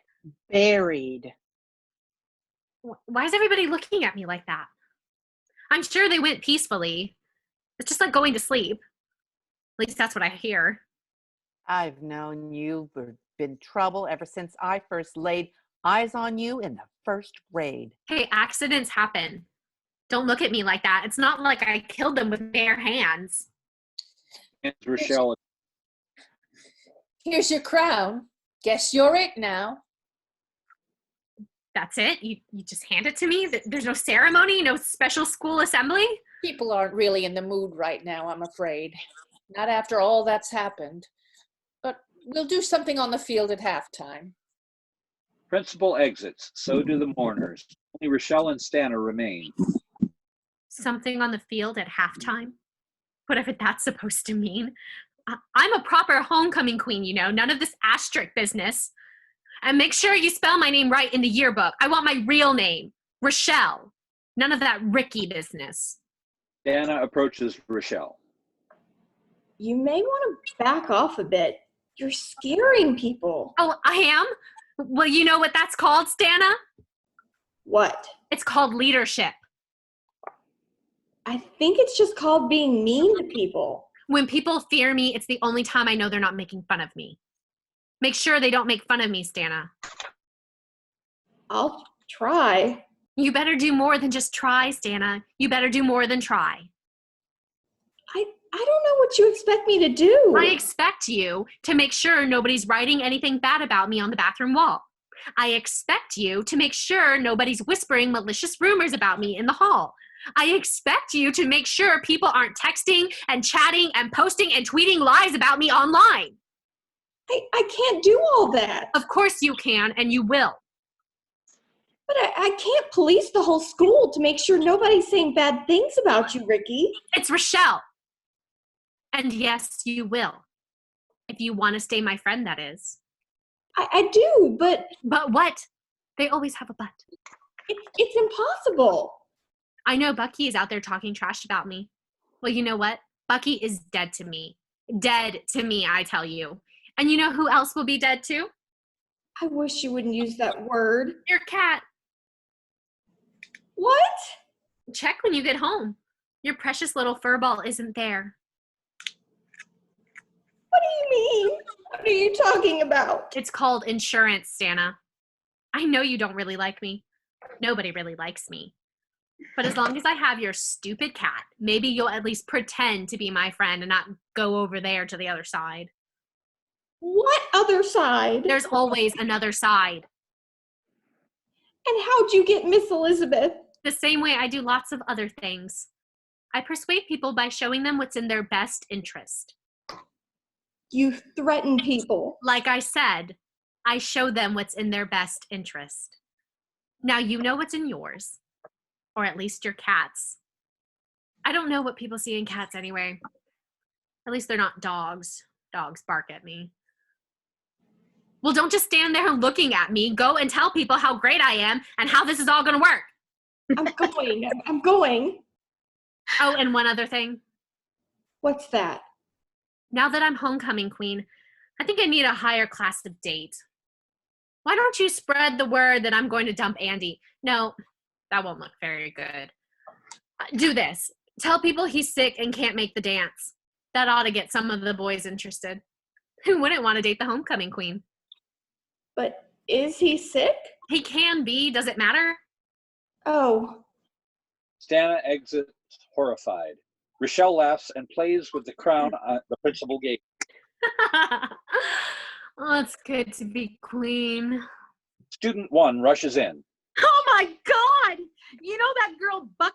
S15: Buried.
S2: Why is everybody looking at me like that? I'm sure they went peacefully. It's just like going to sleep. At least that's what I hear.
S15: I've known you've been trouble ever since I first laid eyes on you in the first grade.
S2: Hey, accidents happen. Don't look at me like that. It's not like I killed them with bare hands.
S1: Rochelle.
S3: Here's your crown. Guess you're it now.
S2: That's it? You just hand it to me? There's no ceremony, no special school assembly?
S3: People aren't really in the mood right now, I'm afraid. Not after all that's happened. But we'll do something on the field at halftime.
S1: Principal exits. So do the mourners. Only Rochelle and Stana remain.
S2: Something on the field at halftime? Whatever that's supposed to mean. I'm a proper homecoming queen, you know. None of this asterisk business. And make sure you spell my name right in the yearbook. I want my real name, Rochelle. None of that Rikki business.
S1: Stana approaches Rochelle.
S10: You may want to back off a bit. You're scaring people.
S2: Oh, I am? Well, you know what that's called, Stana?
S10: What?
S2: It's called leadership.
S10: I think it's just called being mean to people.
S2: When people fear me, it's the only time I know they're not making fun of me. Make sure they don't make fun of me, Stana.
S10: I'll try.
S2: You better do more than just try, Stana. You better do more than try.
S10: I don't know what you expect me to do.
S2: I expect you to make sure nobody's writing anything bad about me on the bathroom wall. I expect you to make sure nobody's whispering malicious rumors about me in the hall. I expect you to make sure people aren't texting and chatting and posting and tweeting lies about me online.
S10: I can't do all that.
S2: Of course you can, and you will.
S10: But I can't police the whole school to make sure nobody's saying bad things about you, Rikki.
S2: It's Rochelle. And yes, you will. If you want to stay my friend, that is.
S10: I do, but...
S2: But what? They always have a but.
S10: It's impossible.
S2: I know Bucky is out there talking trash about me. Well, you know what? Bucky is dead to me. Dead to me, I tell you. And you know who else will be dead too?
S10: I wish you wouldn't use that word.
S2: Your cat.
S10: What?
S2: Check when you get home. Your precious little furball isn't there.
S10: What do you mean? What are you talking about?
S2: It's called insurance, Stana. I know you don't really like me. Nobody really likes me. But as long as I have your stupid cat, maybe you'll at least pretend to be my friend and not go over there to the other side.
S10: What other side?
S2: There's always another side.
S10: And how'd you get Miss Elizabeth?
S2: The same way I do lots of other things. I persuade people by showing them what's in their best interest.
S10: You threaten people.
S2: Like I said, I show them what's in their best interest. Now you know what's in yours. Or at least your cat's. I don't know what people see in cats anyway. At least they're not dogs. Dogs bark at me. Well, don't just stand there looking at me. Go and tell people how great I am and how this is all going to work.
S10: I'm going.
S2: Oh, and one other thing.
S10: What's that?
S2: Now that I'm homecoming queen, I think I need a higher class of date. Why don't you spread the word that I'm going to dump Andy? No, that won't look very good. Do this. Tell people he's sick and can't make the dance. That ought to get some of the boys interested. Who wouldn't want to date the homecoming queen?
S10: But is he sick?
S2: He can be. Does it matter?
S10: Oh.
S1: Stana exits horrified. Rochelle laughs and plays with the crown the principal gave.
S2: Oh, it's good to be queen.
S1: Student 1 rushes in.
S13: Oh my God! You know that girl Bucky?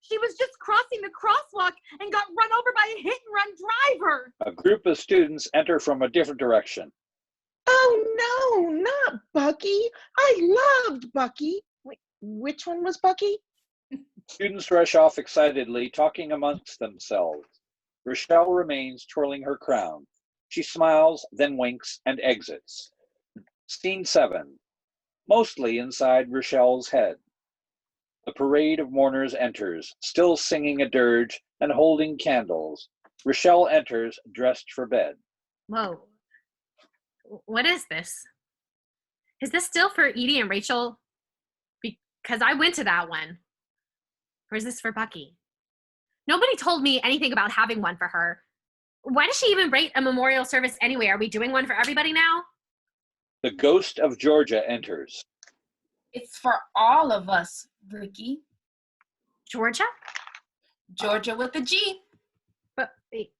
S13: She was just crossing the crosswalk and got run over by a hit-and-run driver.
S1: A group of students enter from a different direction.
S5: Oh no, not Bucky. I loved Bucky. Wait, which one was Bucky?
S1: Students rush off excitedly, talking amongst themselves. Rochelle remains twirling her crown. She smiles, then winks, and exits. Scene 7. Mostly inside Rochelle's head. The parade of mourners enters, still singing a dirge and holding candles. Rochelle enters, dressed for bed.
S2: Whoa. What is this? Is this still for Edie and Rachel? Because I went to that one. Or is this for Bucky? Nobody told me anything about having one for her. Why does she even rate a memorial service anyway? Are we doing one for everybody now?
S1: The ghost of Georgia enters.
S8: It's for all of us, Rikki.
S2: Georgia?
S8: Georgia with a G.
S2: But wait,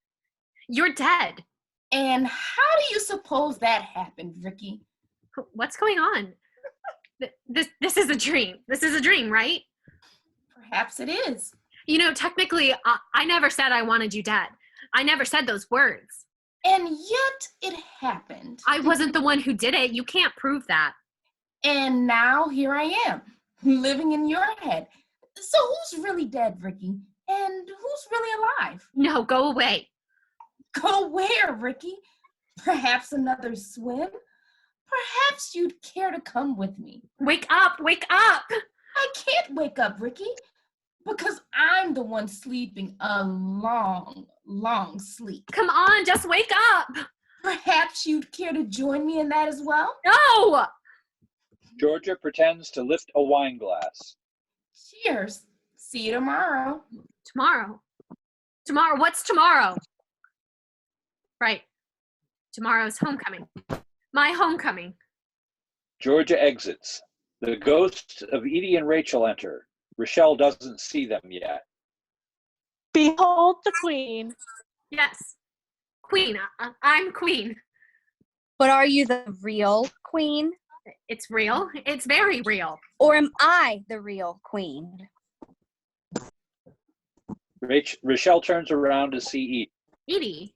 S2: you're dead.
S8: And how do you suppose that happened, Rikki?
S2: What's going on? This is a dream. This is a dream, right?
S8: Perhaps it is.
S2: You know, technically, I never said I wanted you dead. I never said those words.
S8: And yet it happened.
S2: I wasn't the one who did it. You can't prove that.
S8: And now here I am, living in your head. So who's really dead, Rikki? And who's really alive?
S2: No, go away.
S8: Go where, Rikki? Perhaps another swim? Perhaps you'd care to come with me.
S2: Wake up, wake up!
S8: I can't wake up, Rikki, because I'm the one sleeping a long, long sleep.
S2: Come on, just wake up!
S8: Perhaps you'd care to join me in that as well?
S2: No!
S1: Georgia pretends to lift a wine glass.
S8: Cheers. See you tomorrow.
S2: Tomorrow? Tomorrow? What's tomorrow? Right. Tomorrow's homecoming. My homecoming.
S1: Georgia exits. The ghosts of Edie and Rachel enter. Rochelle doesn't see them yet.
S23: Behold the queen.
S2: Yes. Queen. I'm queen.
S21: But are you the real queen?
S2: It's real. It's very real.
S21: Or am I the real queen?
S1: Rochelle turns around to see Edie.
S2: Edie?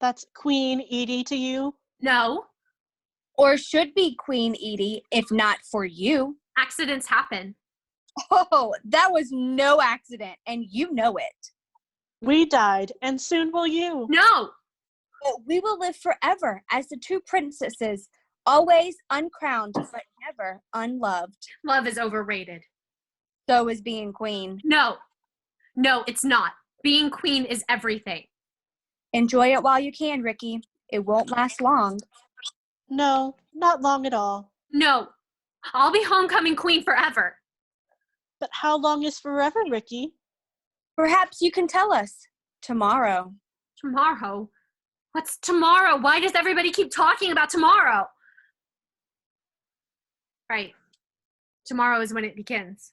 S23: That's Queen Edie to you?
S2: No.
S21: Or should be Queen Edie, if not for you.
S2: Accidents happen.
S21: Oh, that was no accident, and you know it.
S23: We died, and soon will you.
S2: No!
S21: But we will live forever as the two princesses, always uncrowned, but never unloved.
S2: Love is overrated.
S21: So is being queen.
S2: No. No, it's not. Being queen is everything.
S21: Enjoy it while you can, Rikki. It won't last long.
S23: No, not long at all.
S2: No. I'll be homecoming queen forever.
S23: But how long is forever, Rikki?
S21: Perhaps you can tell us. Tomorrow.
S2: Tomorrow? What's tomorrow? Why does everybody keep talking about tomorrow? Right. Tomorrow is when it begins.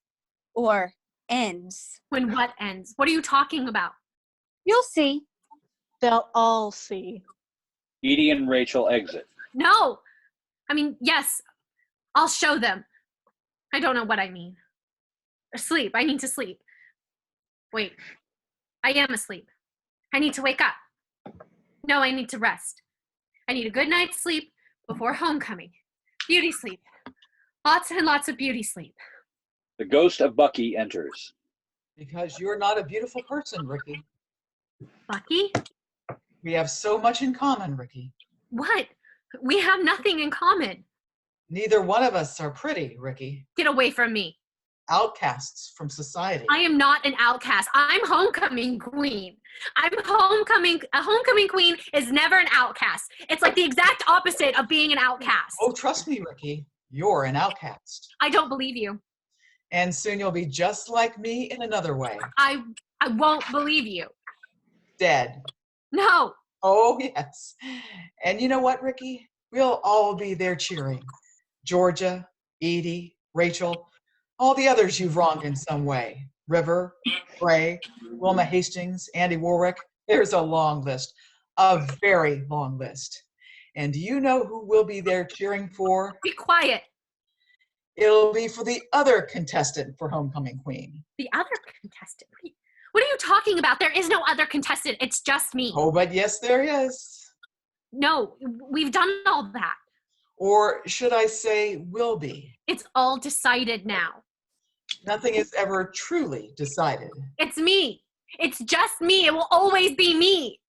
S21: Or ends.
S2: When what ends? What are you talking about?
S21: You'll see.
S23: They'll all see.
S1: Edie and Rachel exit.
S2: No! I mean, yes, I'll show them. I don't know what I mean. Sleep. I need to sleep. Wait. I am asleep. I need to wake up. No, I need to rest. I need a good night's sleep before homecoming. Beauty sleep. Lots and lots of beauty sleep.
S1: The ghost of Bucky enters.
S17: Because you're not a beautiful person, Rikki.
S2: Bucky?
S17: We have so much in common, Rikki.
S2: What? We have nothing in common.
S17: Neither one of us are pretty, Rikki.
S2: Get away from me.
S17: Outcasts from society.
S2: I am not an outcast. I'm homecoming queen. A homecoming queen is never an outcast. It's like the exact opposite of being an outcast.
S17: Oh, trust me, Rikki. You're an outcast.
S2: I don't believe you.
S17: And soon you'll be just like me in another way.
S2: I won't believe you.
S17: Dead.
S2: No.
S17: Oh, yes. And you know what, Rikki? We'll all be there cheering. Georgia, Edie, Rachel, all the others you've wronged in some way. River, Gray, Wilma Hastings, Andy Warwick. There's a long list, a very long list. And do you know who we'll be there cheering for?
S2: Be quiet.
S17: It'll be for the other contestant for Homecoming Queen.
S2: The other contestant? What are you talking about? There is no other contestant. It's just me.
S17: Oh, but yes, there is.
S2: No, we've done all that.
S17: Or should I say will be?
S2: It's all decided now.
S17: Nothing is ever truly decided.
S2: It's me. It's just me. It will always be me.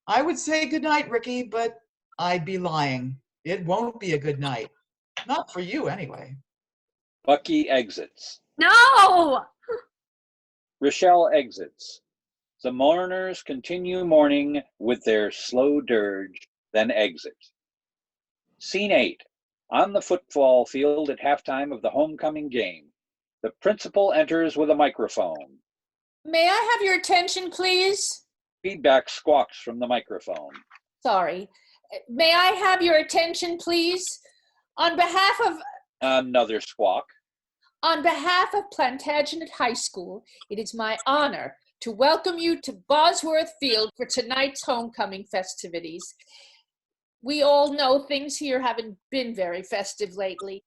S17: I would say good night, Rikki, but I'd be lying. It won't be a good night. Not for you, anyway.
S1: Bucky exits.
S2: No!
S1: Rochelle exits. The mourners continue mourning with their slow dirge, then exit. Scene 8. On the football field at halftime of the homecoming game. The principal enters with a microphone.
S3: May I have your attention, please?
S1: Feedback squawks from the microphone.
S3: Sorry. May I have your attention, please? On behalf of
S1: Another squawk.
S3: On behalf of Plantagenet High School, it is my honor to welcome you to Bosworth Field for tonight's homecoming festivities. We all know things here haven't been very festive lately.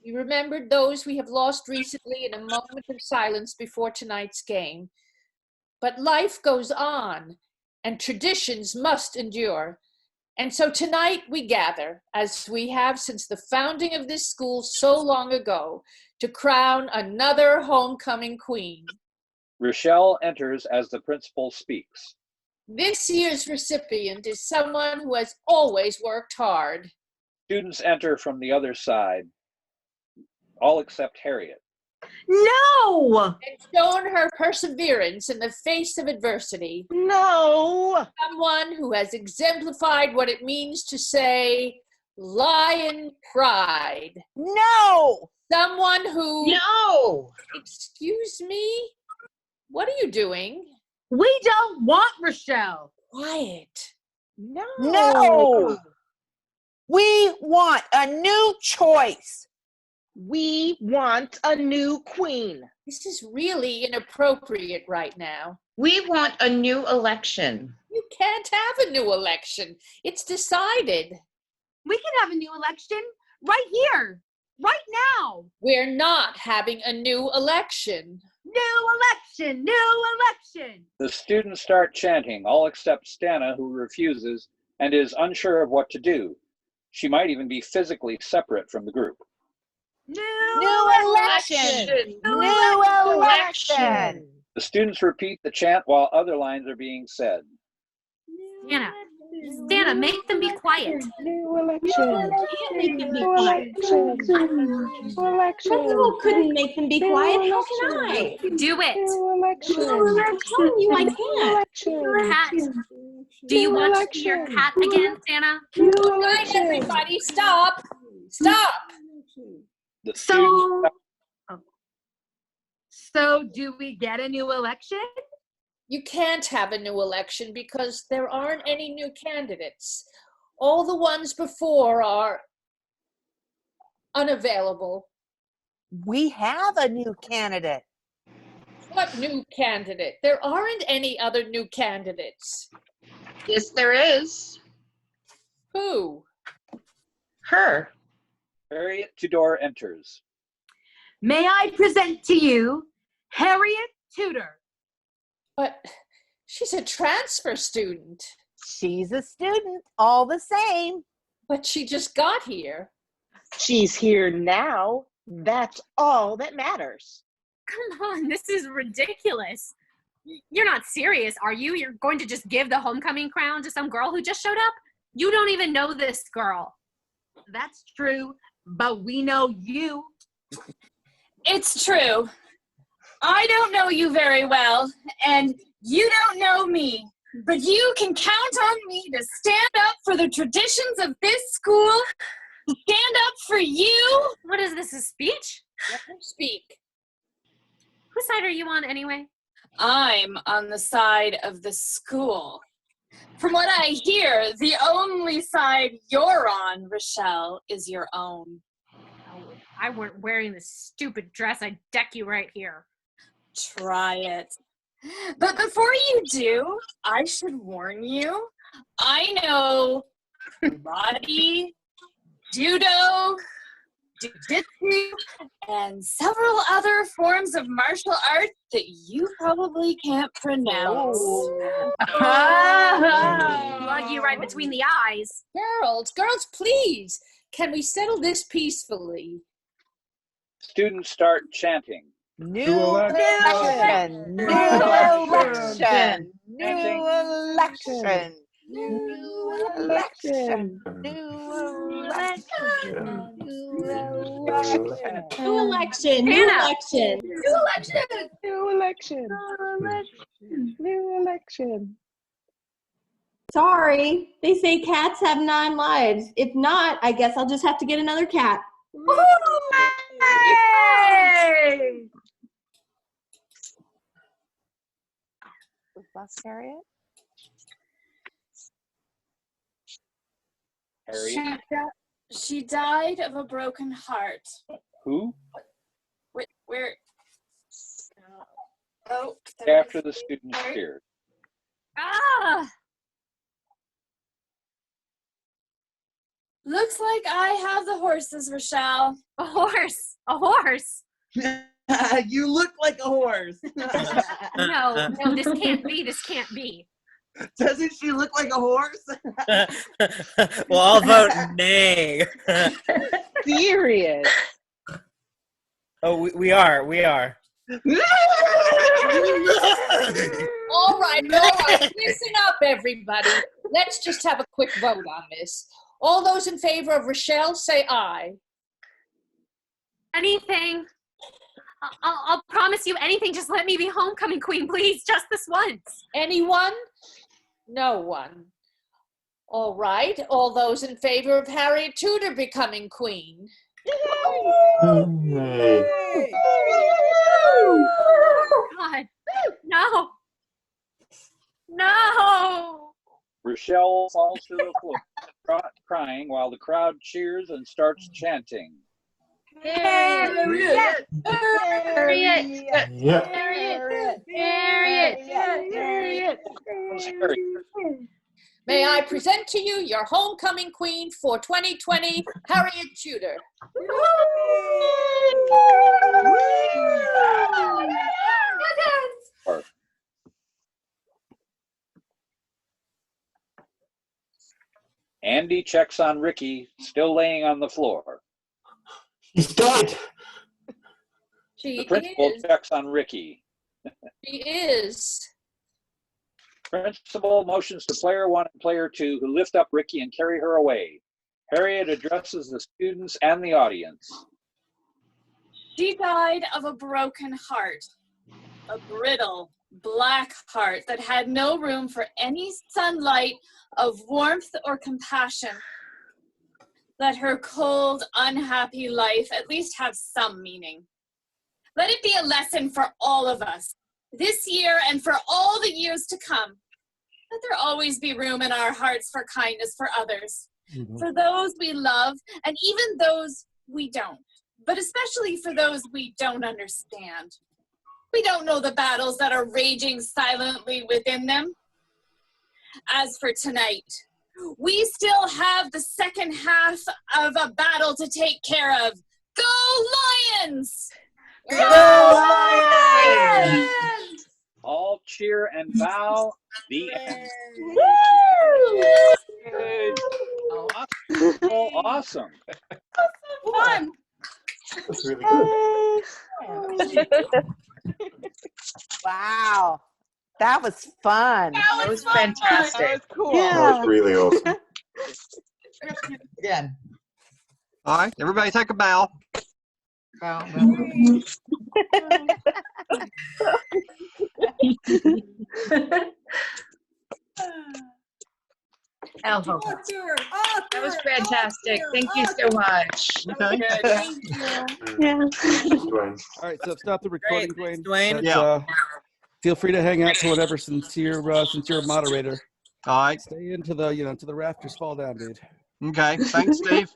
S3: We remembered those we have lost recently in a moment of silence before tonight's game. But life goes on, and traditions must endure. And so tonight we gather, as we have since the founding of this school so long ago, to crown another homecoming queen.
S1: Rochelle enters as the principal speaks.
S3: This year's recipient is someone who has always worked hard.
S1: Students enter from the other side, all except Harriet.
S13: No!
S3: And shown her perseverance in the face of adversity.
S5: No!
S3: Someone who has exemplified what it means to say, lion pride.
S15: No!
S3: Someone who...
S15: No!
S3: Excuse me? What are you doing?
S13: We don't want Rochelle.
S3: Quiet.
S5: No!
S15: No! We want a new choice.
S5: We want a new queen.
S3: This is really inappropriate right now.
S14: We want a new election.
S3: You can't have a new election. It's decided.
S13: We can have a new election right here, right now.
S3: We're not having a new election.
S13: New election, new election.
S1: The students start chanting, all except Stana, who refuses and is unsure of what to do. She might even be physically separate from the group.
S15: New election! New election!
S1: The students repeat the chant while other lines are being said.
S2: Stana, make them be quiet.
S5: New election.
S10: Make them be quiet. Principal couldn't make them be quiet. How can I?
S2: Do it.
S10: I'm telling you, I can't.
S2: Cat. Do you want to see your cat again, Stana?
S3: Good night, everybody. Stop. Stop.
S1: The
S13: So do we get a new election?
S3: You can't have a new election because there aren't any new candidates. All the ones before are unavailable.
S15: We have a new candidate.
S3: What new candidate? There aren't any other new candidates.
S14: Yes, there is.
S3: Who?
S14: Her.
S1: Harriet Tudor enters.
S13: May I present to you Harriet Tudor.
S3: But she's a transfer student.
S15: She's a student, all the same.
S3: But she just got here.
S5: She's here now. That's all that matters.
S2: Come on, this is ridiculous. You're not serious, are you? You're going to just give the homecoming crown to some girl who just showed up? You don't even know this girl.
S13: That's true, but we know you.
S18: It's true. I don't know you very well, and you don't know me, but you can count on me to stand up for the traditions of this school, to stand up for you.
S2: What is this, a speech?
S3: Let her speak.
S2: Whose side are you on anyway?
S18: I'm on the side of the school. From what I hear, the only side you're on, Rochelle, is your own.
S2: Oh, if I weren't wearing this stupid dress, I'd deck you right here.
S18: Try it. But before you do, I should warn you, I know karate, judo, jiu-jitsu, and several other forms of martial arts that you probably can't pronounce.
S2: Plug you right between the eyes.
S3: Girls, please. Can we settle this peacefully?
S1: Students start chanting.
S15: New election! New election! New election! New election! New election!
S10: New election. New election.
S5: New election. New election. New election.
S10: Sorry, they say cats have 9 lives. If not, I guess I'll just have to get another cat.
S13: Hey!
S15: We've lost Harriet.
S1: Harriet?
S18: She died of a broken heart.
S1: Who?
S18: Where? Oh,
S1: After the students cheered.
S18: Ah! Looks like I have the horses, Rochelle.
S2: A horse. A horse.
S7: You look like a horse.
S2: No, this can't be. This can't be.
S7: Doesn't she look like a horse?
S11: Well, I'll vote nay.
S5: Serious.
S11: Oh, we are.
S3: All right, listen up, everybody. Let's just have a quick vote on this. All those in favor of Rochelle, say aye.
S2: Anything. I'll promise you anything. Just let me be homecoming queen, please. Just this once.
S3: Anyone? No one. All right. All those in favor of Harriet Tudor becoming queen?
S2: God. No. No.
S1: Rochelle falls to the floor, crying while the crowd cheers and starts chanting.
S16: Harriet! Harriet!
S22: Yeah.
S16: Harriet!
S3: May I present to you your homecoming queen for 2020, Harriet Tudor.
S1: Andy checks on Rikki, still laying on the floor.
S22: He's dead.
S1: The principal checks on Rikki.
S3: She is.
S1: Principal motions to player 1 and player 2, who lift up Rikki and carry her away. Harriet addresses the students and the audience.
S18: She died of a broken heart, a brittle, black heart that had no room for any sunlight of warmth or compassion. Let her cold, unhappy life at least have some meaning. Let it be a lesson for all of us, this year and for all the years to come. Let there always be room in our hearts for kindness for others, for those we love, and even those we don't, but especially for those we don't understand. We don't know the battles that are raging silently within them. As for tonight, we still have the second half of a battle to take care of. Go Lions!
S1: Go Lions! All cheer and bow. The end. Awesome.
S8: Fun.
S22: That's really good.
S15: Wow. That was fun.
S14: That was fantastic.
S5: That was cool.
S22: That was really awesome.
S17: Again.
S20: All right, everybody take a bow.
S17: Bow.
S14: That was fantastic. Thank you so much.
S20: Okay.
S14: Thank you.
S20: All right, so stop the recording,
S11: Great,
S20: Dwayne.
S11: Dwayne.
S20: Yeah. Feel free to hang out to whatever since you're a moderator.
S7: All right.
S20: Stay into the to the rafters fall down, dude.
S7: Okay. Thanks, Steve.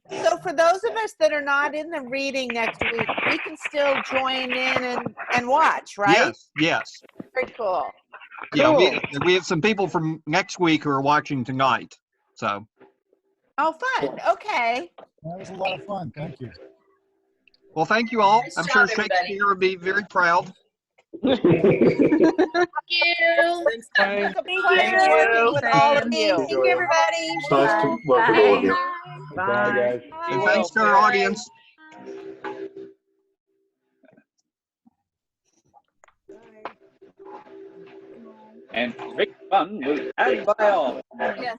S15: So for those of us that are not in the reading next week, we can still join in and watch, right?
S7: Yes. Yes.
S15: Very cool.
S7: Yeah.
S15: Cool.
S7: We have some people from next week who are watching tonight. So.
S15: Oh, fun. Okay.
S24: That was a lot of fun. Thank you.
S7: Well, thank you all.
S14: Nice
S7: I'm
S14: job,
S7: sure
S14: everybody.
S7: Shakespeare would be very proud.
S14: Thank you.
S11: Thanks, Dwayne.
S15: Thank you. Working with all of you.
S14: Thank you, everybody.
S22: It's nice to work with all of you.
S4: Bye, guys.
S7: And thanks to our audience.
S1: And great fun was had by all.
S18: Yes.